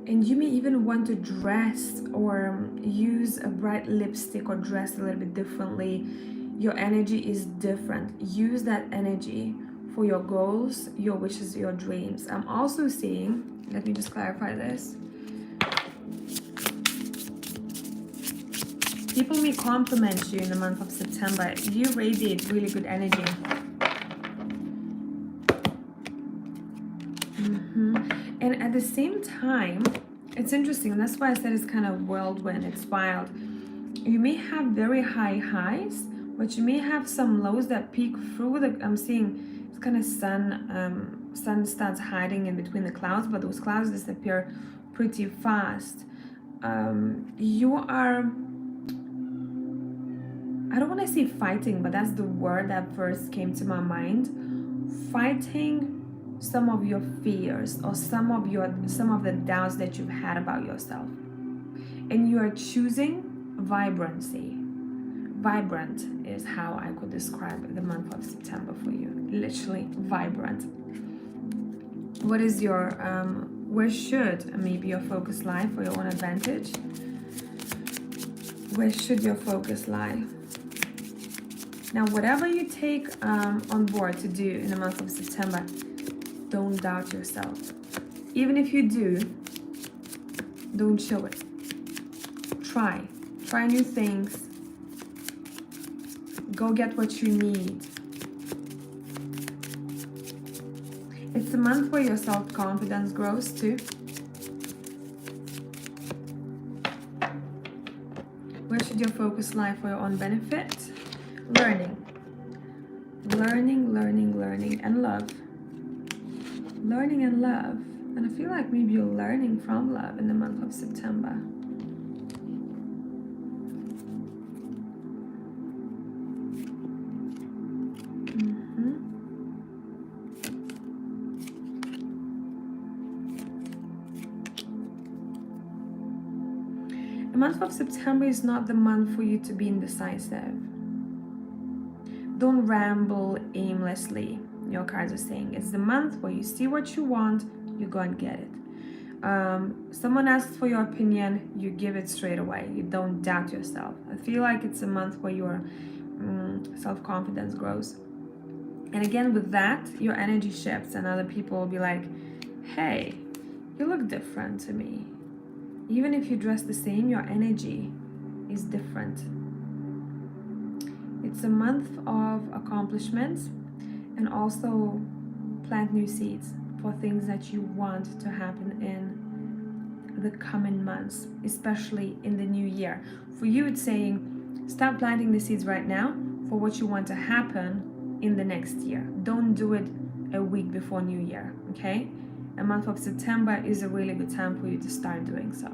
A: you may even want to dress or use a bright lipstick or dress a little bit differently. Your energy is different. Use that energy for your goals, your wishes, your dreams. I'm also seeing, let me just clarify this. People may compliment you in the month of September. You radiate really good energy. And at the same time, it's interesting. That's why I said it's kind of whirlwind. It's wild. You may have very high highs, but you may have some lows that peak through the. I'm seeing it's kind of sun starts hiding in between the clouds, but those clouds disappear pretty fast. You are, I don't want to say fighting, but that's the word that first came to my mind. Fighting some of your fears or some of the doubts that you've had about yourself, and you are choosing vibrancy. Vibrant is how I could describe the month of September for you. Literally vibrant. What is your where should maybe your focus lie for your own advantage? Where should your focus lie? Now, whatever you take on board to do in the month of September, don't doubt yourself. Even if you do, don't show it. Try new things. Go get what you need. It's a month where your self-confidence grows too. Where should your focus lie for your own benefit? Learning, and love. Learning and love. And I feel like maybe you're learning from love in the month of September. The month of September is not the month for you to be indecisive. Don't ramble aimlessly. Your cards are saying it's the month where you see what you want, you go and get it. Someone asks for your opinion, you give it straight away. You don't doubt yourself. I feel like it's a month where your self-confidence grows. And again, with that, your energy shifts, and other people will be like, hey, you look different to me. Even if you dress the same, your energy is different. It's a month of accomplishments, and also plant new seeds for things that you want to happen in the coming months, especially in the new year. For you, it's saying start planting the seeds right now for what you want to happen in the next year. Don't do it a week before New Year, okay? The month of September is a really good time for you to start doing so.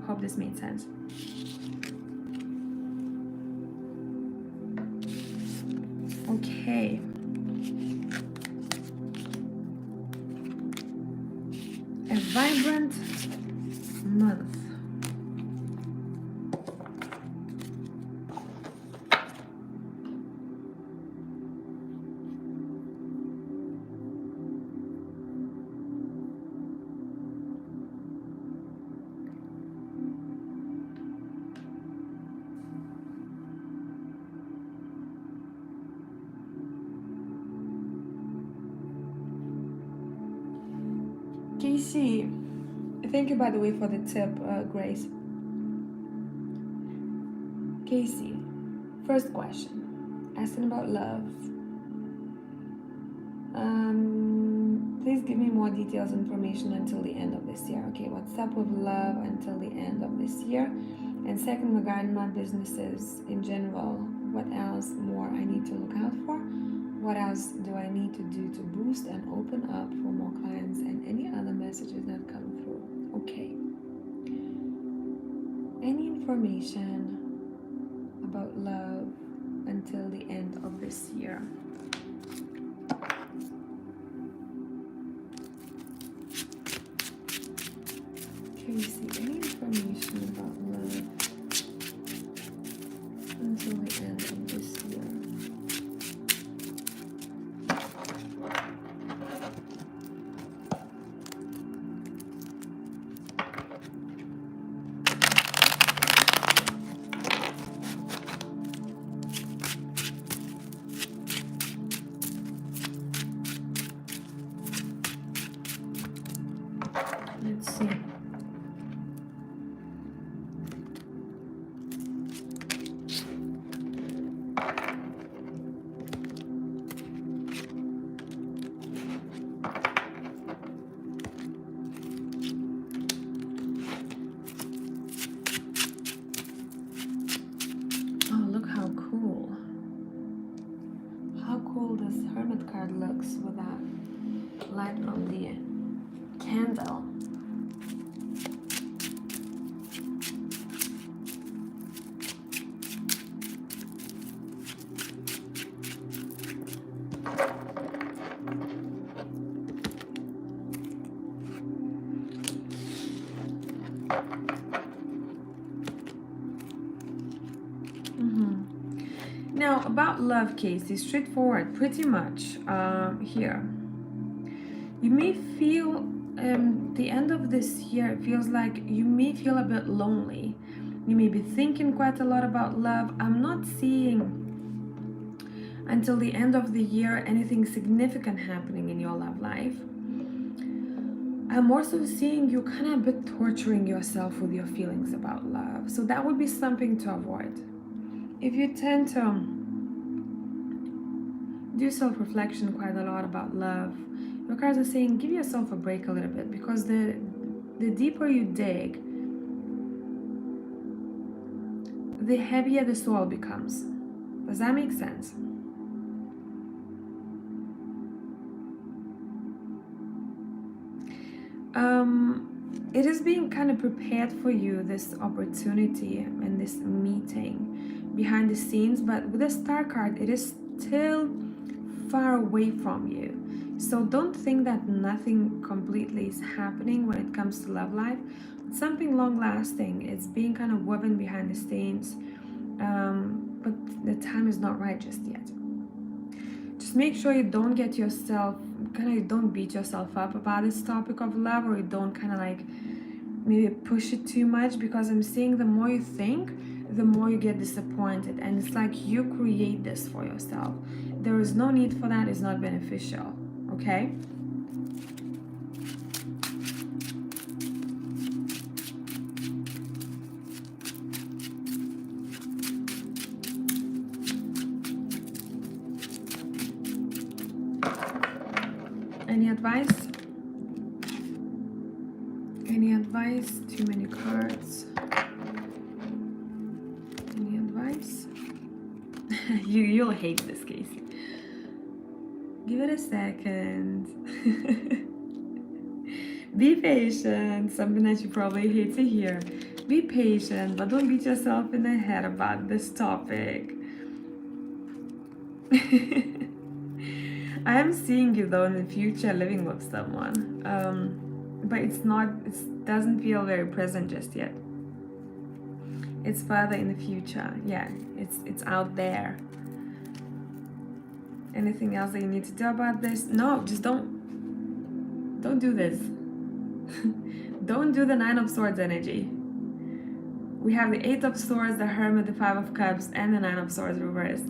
A: Hope this made sense. Okay. A vibrant month. Casey, thank you by the way for the tip, Grace. Casey, first question, asking about love. Please give me more details, information until the end of this year. Okay, what's up with love until the end of this year? And second, regarding my businesses in general, what else more I need to look out for? What else do I need to do to boost and open up for more clients and any other messages that come through? Okay. Any information about love until the end of this year? Casey, any information about love until the end of this year? Let's see. Oh, look how cool. How cool this Hermit card looks with that light from the candle. Now, about love, Casey, straightforward, pretty much here. You may feel the end of this year feels like you may feel a bit lonely. You may be thinking quite a lot about love. I'm not seeing until the end of the year anything significant happening in your love life. I'm also seeing you kind of a bit torturing yourself with your feelings about love. So that would be something to avoid. If you tend to do self-reflection quite a lot about love, your cards are saying give yourself a break a little bit, because the deeper you dig, the heavier the soil becomes. Does that make sense? It is being kind of prepared for you, this opportunity and this meeting behind the scenes, but with the Star card, it is still far away from you. So don't think that nothing completely is happening when it comes to love life. Something long lasting is being kind of woven behind the scenes, but the time is not right just yet. Just make sure you don't get yourself, don't beat yourself up about this topic of love, or you don't maybe push it too much, because I'm seeing the more you think, the more you get disappointed, and it's like you create this for yourself. There is no need for that. It's not beneficial. Okay? Any advice? Any advice? Too many cards. Any advice? You'll hate this, Casey. Give it a second. Be patient. Something that you probably hate to hear. Be patient, but don't beat yourself in the head about this topic. I am seeing you though in the future living with someone, but it doesn't feel very present just yet. It's further in the future. Yeah, it's out there. Anything else that you need to do about this? No, just don't do this. Don't do the 9 of Swords energy. We have the 8 of Swords, the Hermit, the 5 of Cups, and the 9 of Swords reversed.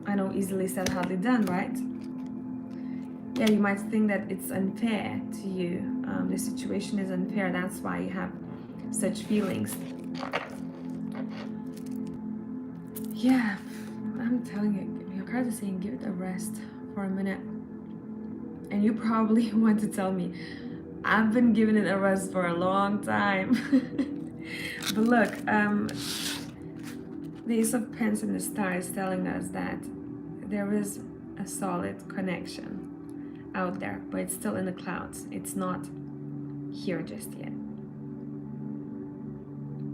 A: I know, easily said, hardly done, right? Yeah, you might think that it's unfair to you. The situation is unfair. That's why you have such feelings. Yeah, I'm telling you, your cards are saying give it a rest for a minute. And you probably want to tell me, I've been giving it a rest for a long time. But look, the Ace of Pence and the Star is telling us that there is a solid connection out there, but it's still in the clouds. It's not here just yet.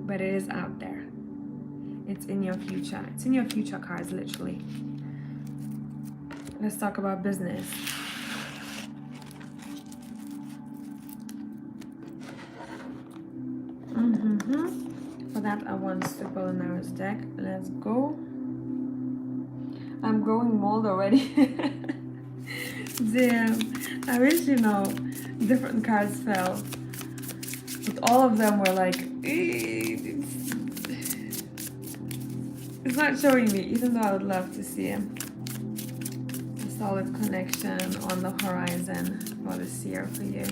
A: But it is out there. It's in your future. It's in your future cards, literally. Let's talk about business. For that, I want Super Lunaris deck. Let's go. I'm growing mold already. Damn. I wish, you know, different cards fell. But all of them were like, it's not showing me, even though I would love to see a solid connection on the horizon for this year for you.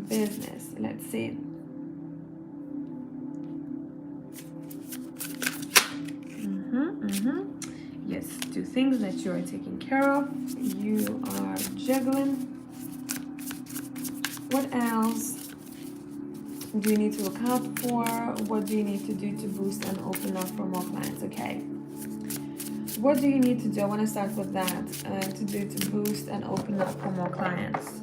A: Business, let's see. Yes, 2 things that you are taking care of. You are juggling. What else do you need to look out for? What do you need to do to boost and open up for more clients? Okay. What do you need to do? I want to start with that. To do to boost and open up for more clients.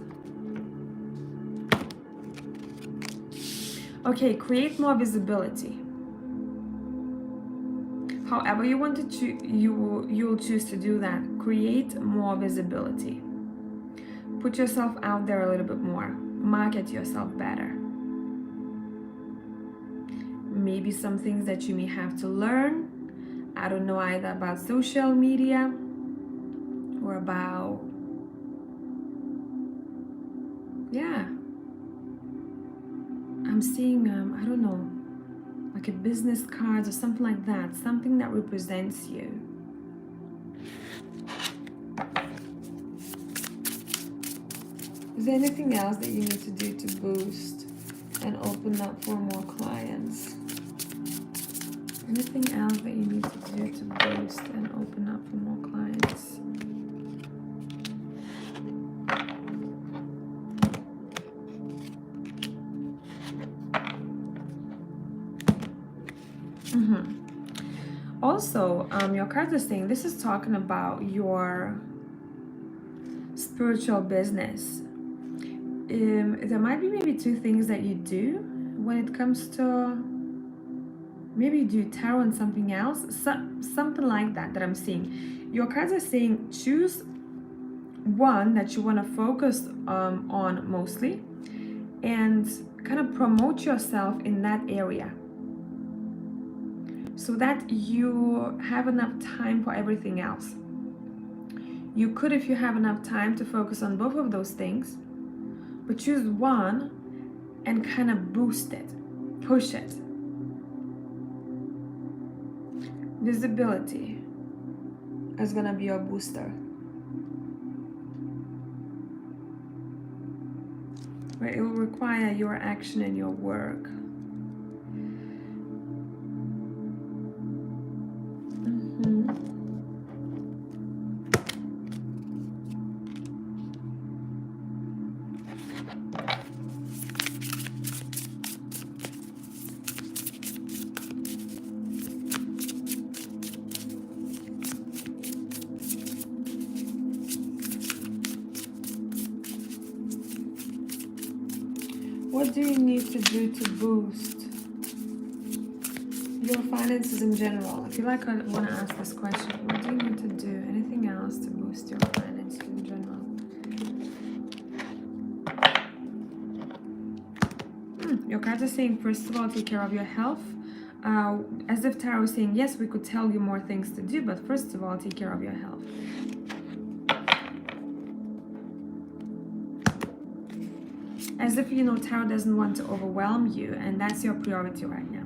A: Okay, create more visibility. However you want to you'll choose to do that. Create more visibility. Put yourself out there a little bit more. Market yourself better. Maybe some things that you may have to learn. I don't know, either about social media or about, yeah. I'm seeing, I don't know, like a business card or something like that. Something that represents you. Is there anything else that you need to do to boost and open up for more clients? Anything else that you need to do to boost and open up for more clients? Also, your cards are saying this is talking about your spiritual business. There might be maybe 2 things that you do when it comes to, maybe you do tarot and something else, something like that I'm seeing. Your cards are saying choose one that you want to focus on mostly and kind of promote yourself in that area, so that you have enough time for everything else. You could, if you have enough time, to focus on both of those things, but choose one and kind of boost it, push it. Visibility is gonna be your booster. Where it will require your action and your work. What do you need to do to boost your finances in general? I feel like I want to ask this question. What do you need to do? Anything else to boost your finances in general? Your cards are saying, first of all, take care of your health. As if Tarot is saying, yes, we could tell you more things to do, but first of all, take care of your health. As if, you know, Tarot doesn't want to overwhelm you, and that's your priority right now.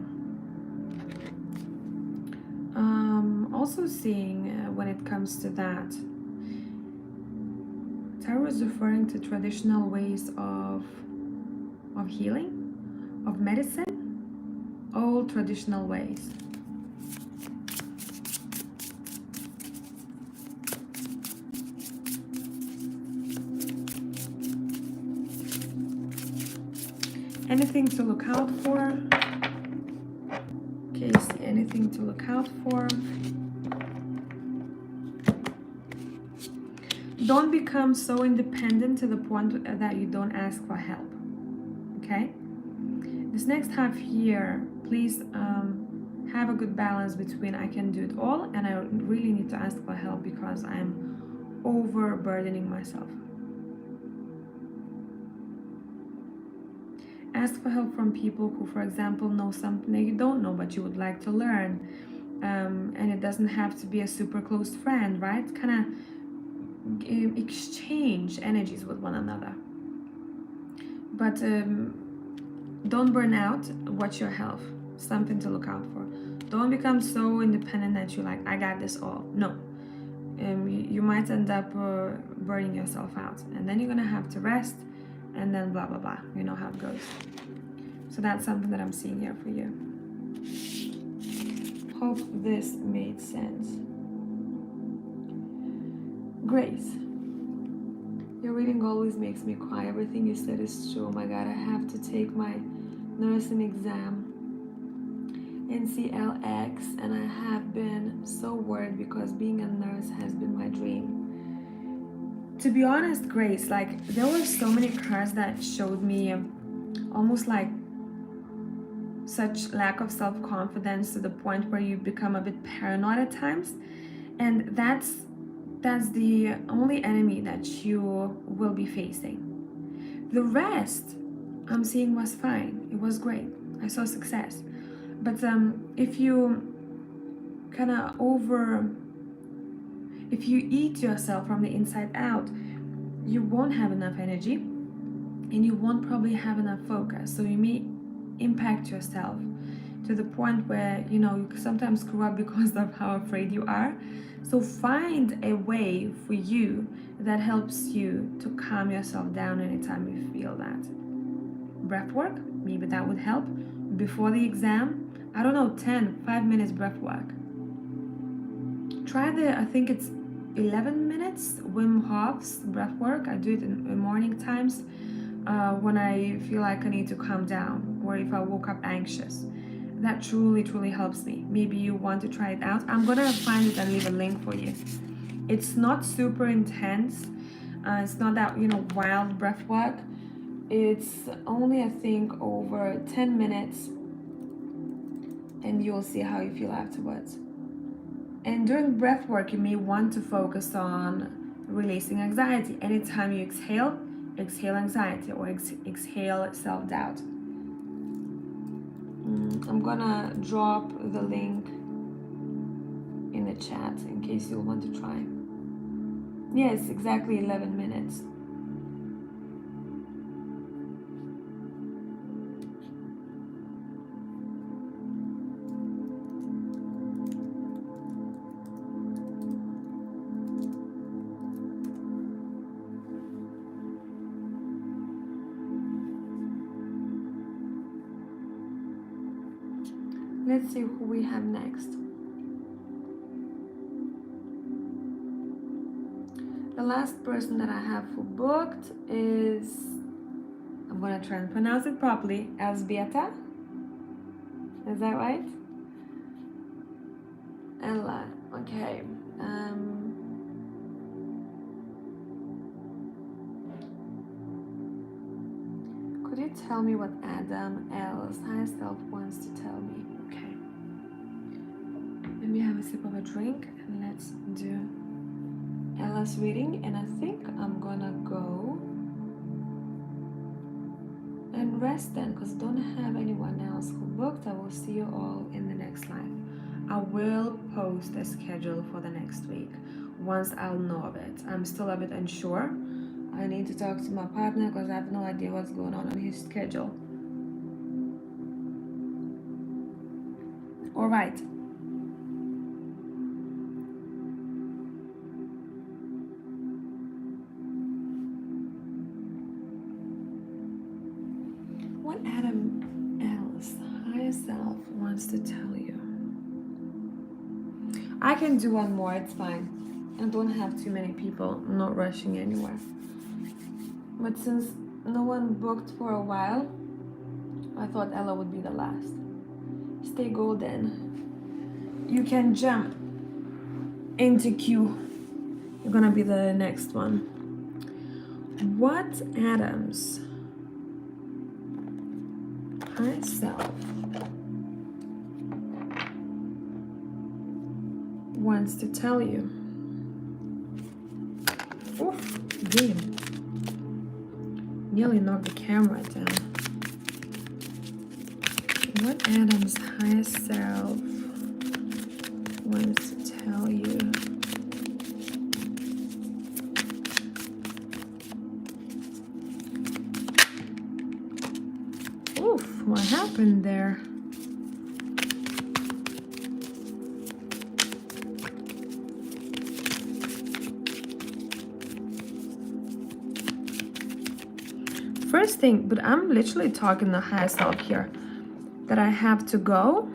A: Also seeing when it comes to that, tarot is referring to traditional ways of healing, of medicine, all traditional ways. Anything to look out for? Case, anything to look out for? Don't become so independent to the point that you don't ask for help. Okay? This next half year, please have a good balance between I can do it all and I really need to ask for help because I'm overburdening myself. Ask for help from people who, for example, know something that you don't know but you would like to learn. And it doesn't have to be a super close friend, right? Kind of exchange energies with one another. But don't burn out. Watch your health. Something to look out for. Don't become so independent that you're like, I got this all. No. You might end up burning yourself out. And then you're going to have to rest. And then blah, blah, blah. You know how it goes. So that's something that I'm seeing here for you. Hope this made sense. Grace. Your reading always makes me cry. Everything you said is true. Oh my God, I have to take my nursing exam. NCLX, and I have been so worried because being a nurse has been my dream. To be honest, Grace, like there were so many cards that showed me almost like such lack of self-confidence to the point where you become a bit paranoid at times, and that's the only enemy that you will be facing. The rest I'm seeing was fine. It was great. I saw success. But if you kind of if you eat yourself from the inside out, you won't have enough energy and you won't probably have enough focus. So you may impact yourself to the point where, you know, you sometimes screw up because of how afraid you are. So find a way for you that helps you to calm yourself down anytime you feel that. Breath work, maybe that would help. Before the exam, I don't know, 5 minutes breath work. Try I think it's 11 minutes Wim Hof's breath work. I do it in morning times when I feel like I need to calm down or if I woke up anxious. That truly helps me. Maybe you want to try it out. I'm gonna find it and leave a link for you. It's not super intense. It's not that, you know, wild breath work. It's only, I think, over 10 minutes and you'll see how you feel afterwards. And during breath work, you may want to focus on releasing anxiety. Anytime you exhale, exhale anxiety or exhale self-doubt. I'm gonna drop the link in the chat in case you'll want to try. Yes, exactly 11 minutes. Let's see who we have next. The last person that I have who booked is, I'm gonna try and pronounce it properly, Elzbieta. Is that right? Ella, okay. Could you tell me what Adam L's higher self wants to tell me? Okay. Let me have a sip of a drink and let's do Ella's reading. And I think I'm gonna go and rest then because I don't have anyone else who booked. I will see you all in the next live. I will post a schedule for the next week once I'll know of it. I'm still a bit unsure. I need to talk to my partner because I have no idea what's going on his schedule. All right. higher self wants to tell you. I can do one more, it's fine. I don't have too many people, I'm not rushing anywhere. But since no one booked for a while, I thought Ella would be the last. Stay golden. You can jump into Q. You're gonna be the next one. What atoms higher self wants to tell you? Oof, damn. Nearly knocked the camera down. What atoms higher self wants to tell you? Oof, what happened there? First thing, but I'm literally talking the higher self here, that I have to go.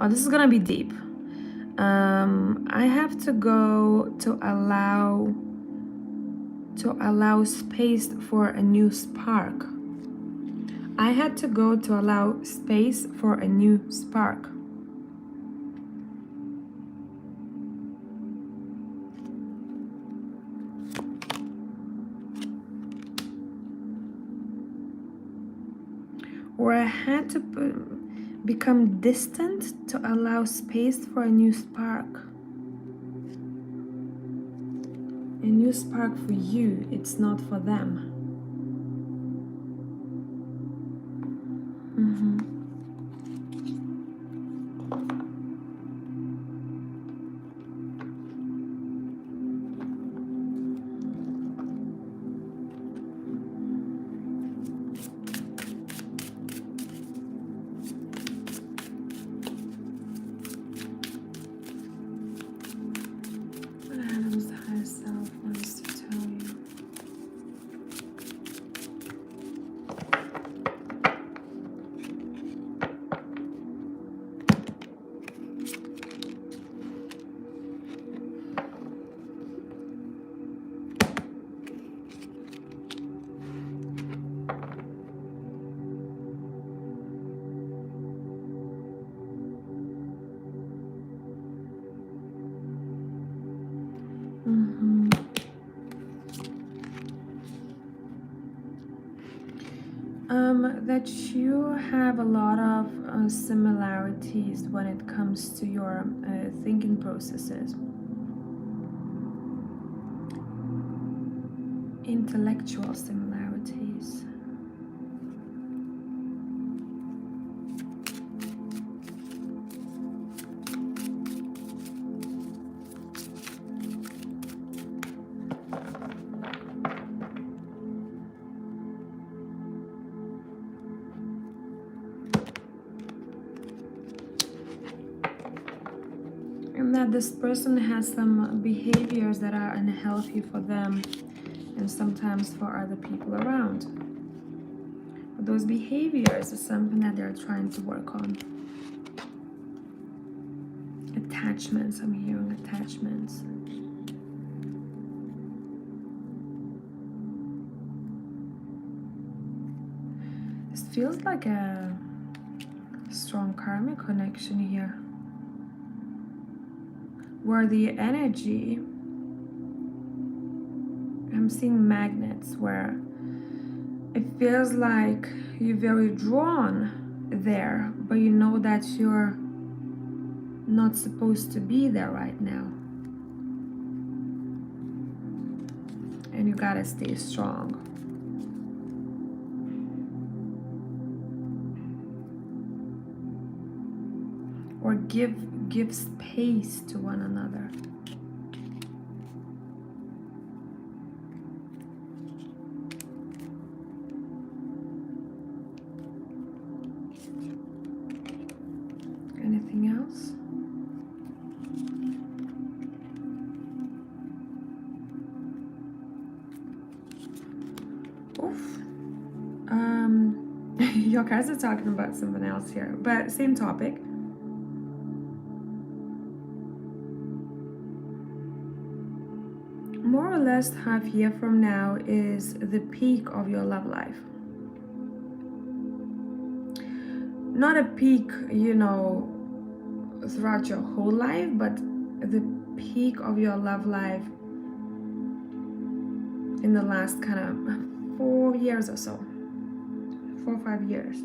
A: Oh, this is gonna be deep. I have to go to allow space for a new spark. I had to go to allow space for a new spark. Or I had to become distant to allow space for a new spark. A new spark for you, it's not for them. That you have a lot of similarities when it comes to your thinking processes. Intellectual similarities. And that this person has some behaviors that are unhealthy for them and sometimes for other people around. But those behaviors are something that they're trying to work on. Attachments, I'm hearing attachments. This feels like a strong karmic connection here, where the energy, I'm seeing magnets, where it feels like you're very drawn there, but you know that you're not supposed to be there right now. And you gotta stay strong. Or give space to one another. Anything else? Oof. Your cards are talking about someone else here, but same topic. More or less half year from now is the peak of your love life. Not a peak, throughout your whole life, but the peak of your love life in the last kind of 4 years or so. 4 or 5 years.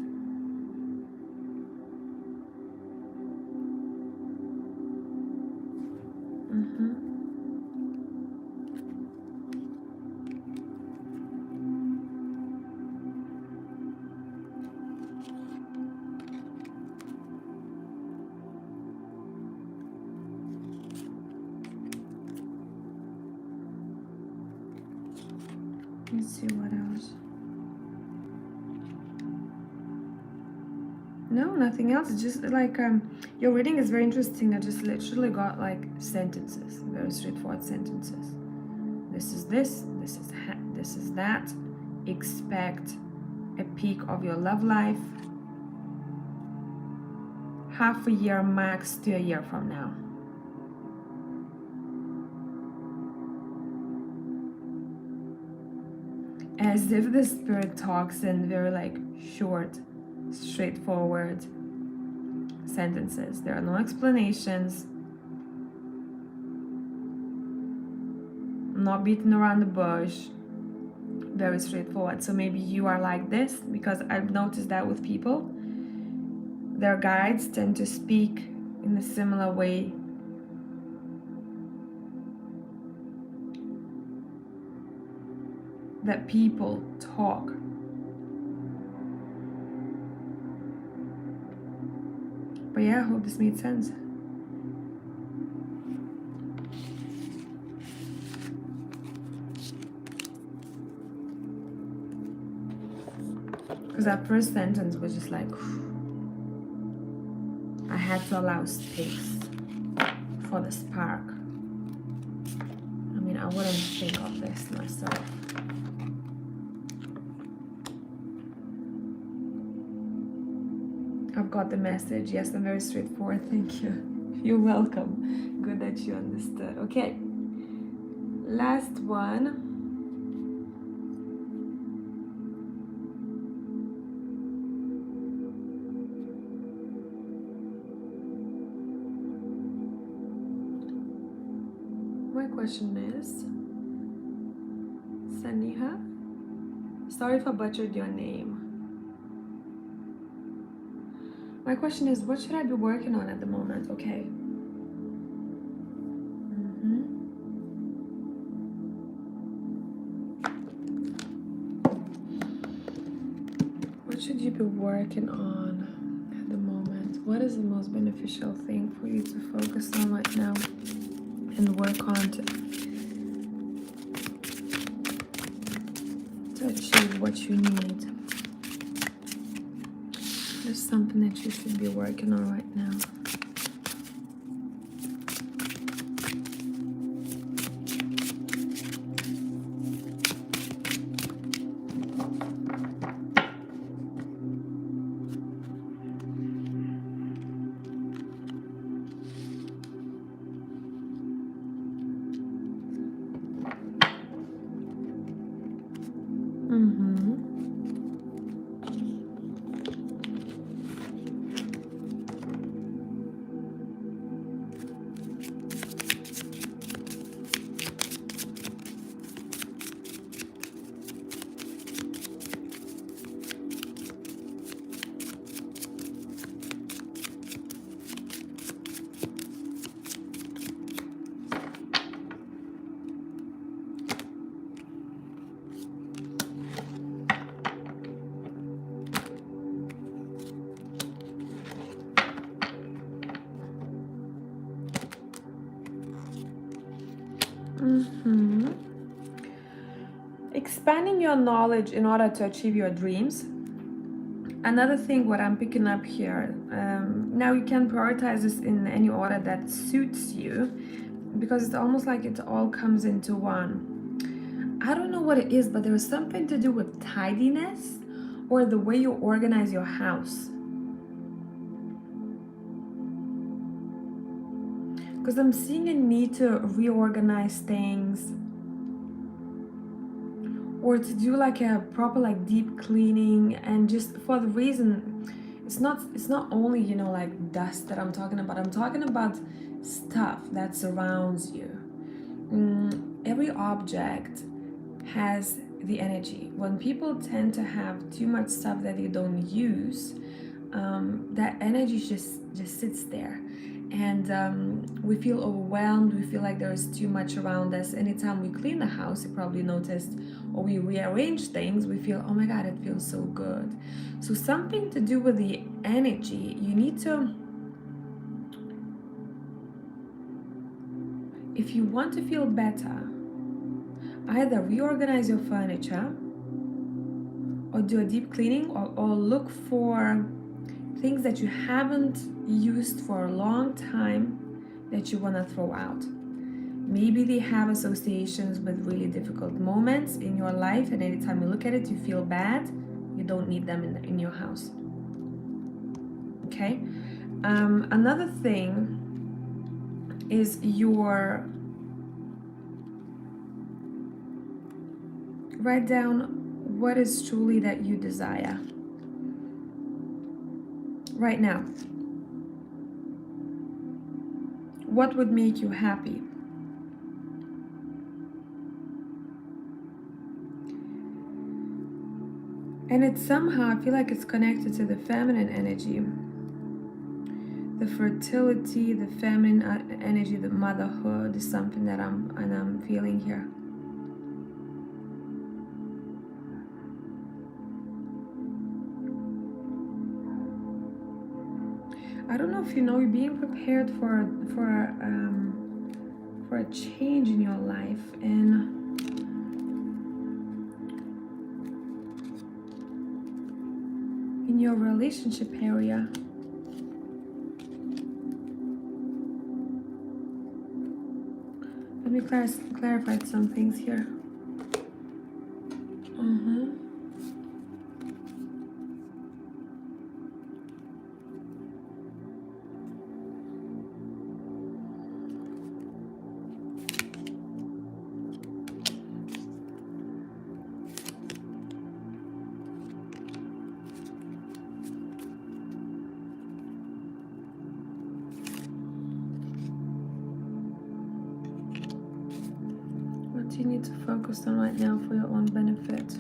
A: Let's see what else. No, nothing else. It's just like your reading is very interesting. I just literally got like sentences, very straightforward sentences. This is this is that. Expect a peak of your love life half a year max to a year from now. As if the spirit talks in very like short, straightforward sentences. There are no explanations, not beating around the bush, very straightforward. So maybe you are like this, because I've noticed that with people, their guides tend to speak in a similar way. That people talk. But yeah, I hope this made sense. Because that first sentence was just like, I had to allow space for the spark. I mean, I wouldn't think of this myself. I've got the message. Yes, I'm very straightforward. Thank you. You're welcome. Good that you understood. Okay. Last one. My question is, Saniha, sorry if I butchered your name. My question is, what should I be working on at the moment? Okay. What should you be working on at the moment? What is the most beneficial thing for you to focus on right now and work on to achieve what you need? There's something that you should be working on right now. Expanding your knowledge in order to achieve your dreams. Another thing, what I'm picking up here, now you can prioritize this in any order that suits you, because it's almost like it all comes into one. I don't know what it is, but there is something to do with tidiness or the way you organize your house. Because I'm seeing a need to reorganize things, or to do like a proper like deep cleaning, and just for the reason it's not only, you know, like dust that I'm talking about. I'm talking about stuff that surrounds you. Every object has the energy. When people tend to have too much stuff that they don't use, that energy just sits there, and we feel overwhelmed. We feel like there's too much around us. Anytime we clean the house, you probably noticed, or we rearrange things, we feel, oh my god, it feels so good. So something to do with the energy. You need to, if you want to feel better, either reorganize your furniture, or do a deep cleaning, or look for things that you haven't used for a long time that you want to throw out. Maybe they have associations with really difficult moments in your life, and anytime you look at it, you feel bad. You don't need them in your house. Okay? Another thing is write down what is truly that you desire right now. What would make you happy? And it's somehow, I feel like it's connected to the feminine energy, the fertility, the feminine energy, the motherhood is something that I'm feeling here. I don't know if you know, you're being prepared for a change in your life, and in your relationship area. Let me clarify some things here. What do you need to focus on right now for your own benefit?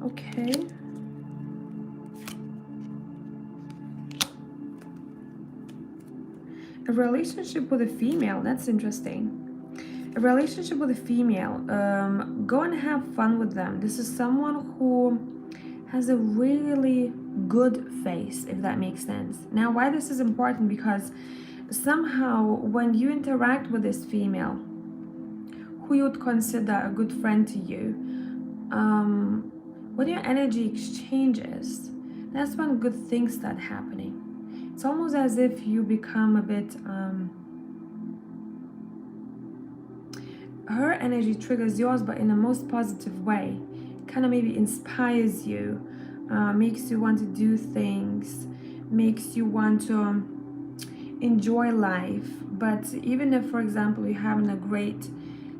A: Okay. A relationship with a female, that's interesting. A relationship with a female, go and have fun with them. This is someone who has a really good face, if that makes sense. Now, why this is important, because somehow when you interact with this female, who you would consider a good friend to you, when your energy exchanges, that's when good things start happening. It's almost as if you become a bit, her energy triggers yours, but in a most positive way. Kind of maybe inspires you, makes you want to do things, makes you want to enjoy life. But even if, for example, you're having a great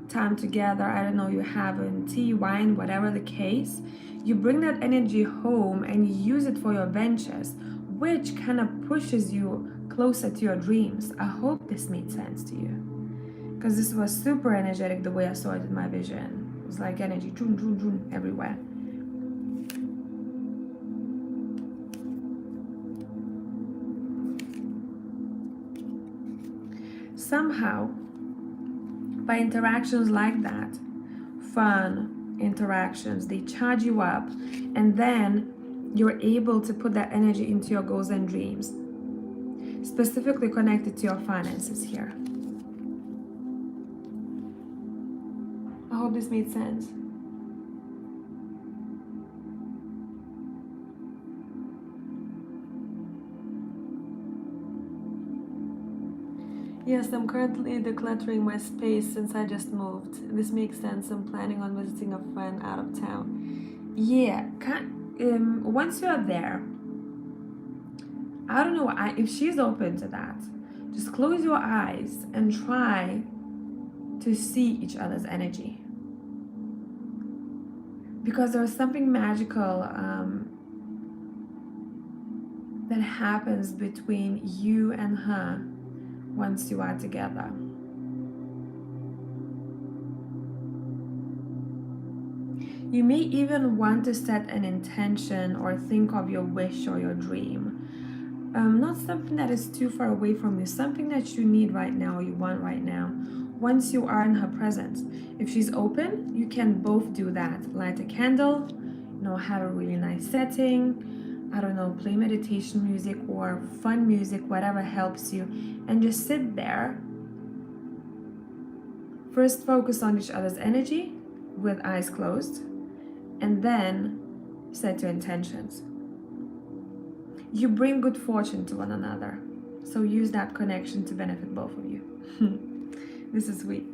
A: time together, I don't know, you're having tea, wine, whatever the case, you bring that energy home and you use it for your ventures, which kind of pushes you closer to your dreams. I hope this made sense to you, because this was super energetic the way I saw it in my vision. It was like energy, droom, droom, droom, everywhere. Somehow, by interactions like that, fun interactions, they charge you up, and then you're able to put that energy into your goals and dreams, specifically connected to your finances here. I hope this made sense. Yes, I'm currently decluttering my space since I just moved. This makes sense. I'm planning on visiting a friend out of town. Yeah, once you're there, I don't know if she's open to that. Just close your eyes and try to see each other's energy. Because there's something magical that happens between you and her once you are together. You may even want to set an intention or think of your wish or your dream. Not something that is too far away from you, something that you need right now, you want right now. Once you are in her presence, if she's open, you can both do that. Light a candle, have a really nice setting. I don't know, play meditation music or fun music, whatever helps you, and just sit there. First, focus on each other's energy with eyes closed, and then set your intentions. You bring good fortune to one another, so use that connection to benefit both of you. This is sweet.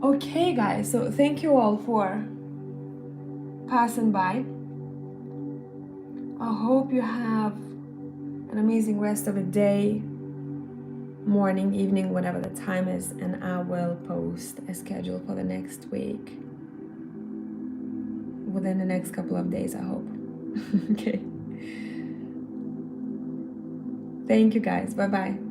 A: Okay, guys, so thank you all for passing by. I hope you have an amazing rest of the day, morning, evening, whatever the time is, and I will post a schedule for the next week within the next couple of days, I hope. Okay. Thank you, guys. Bye-bye.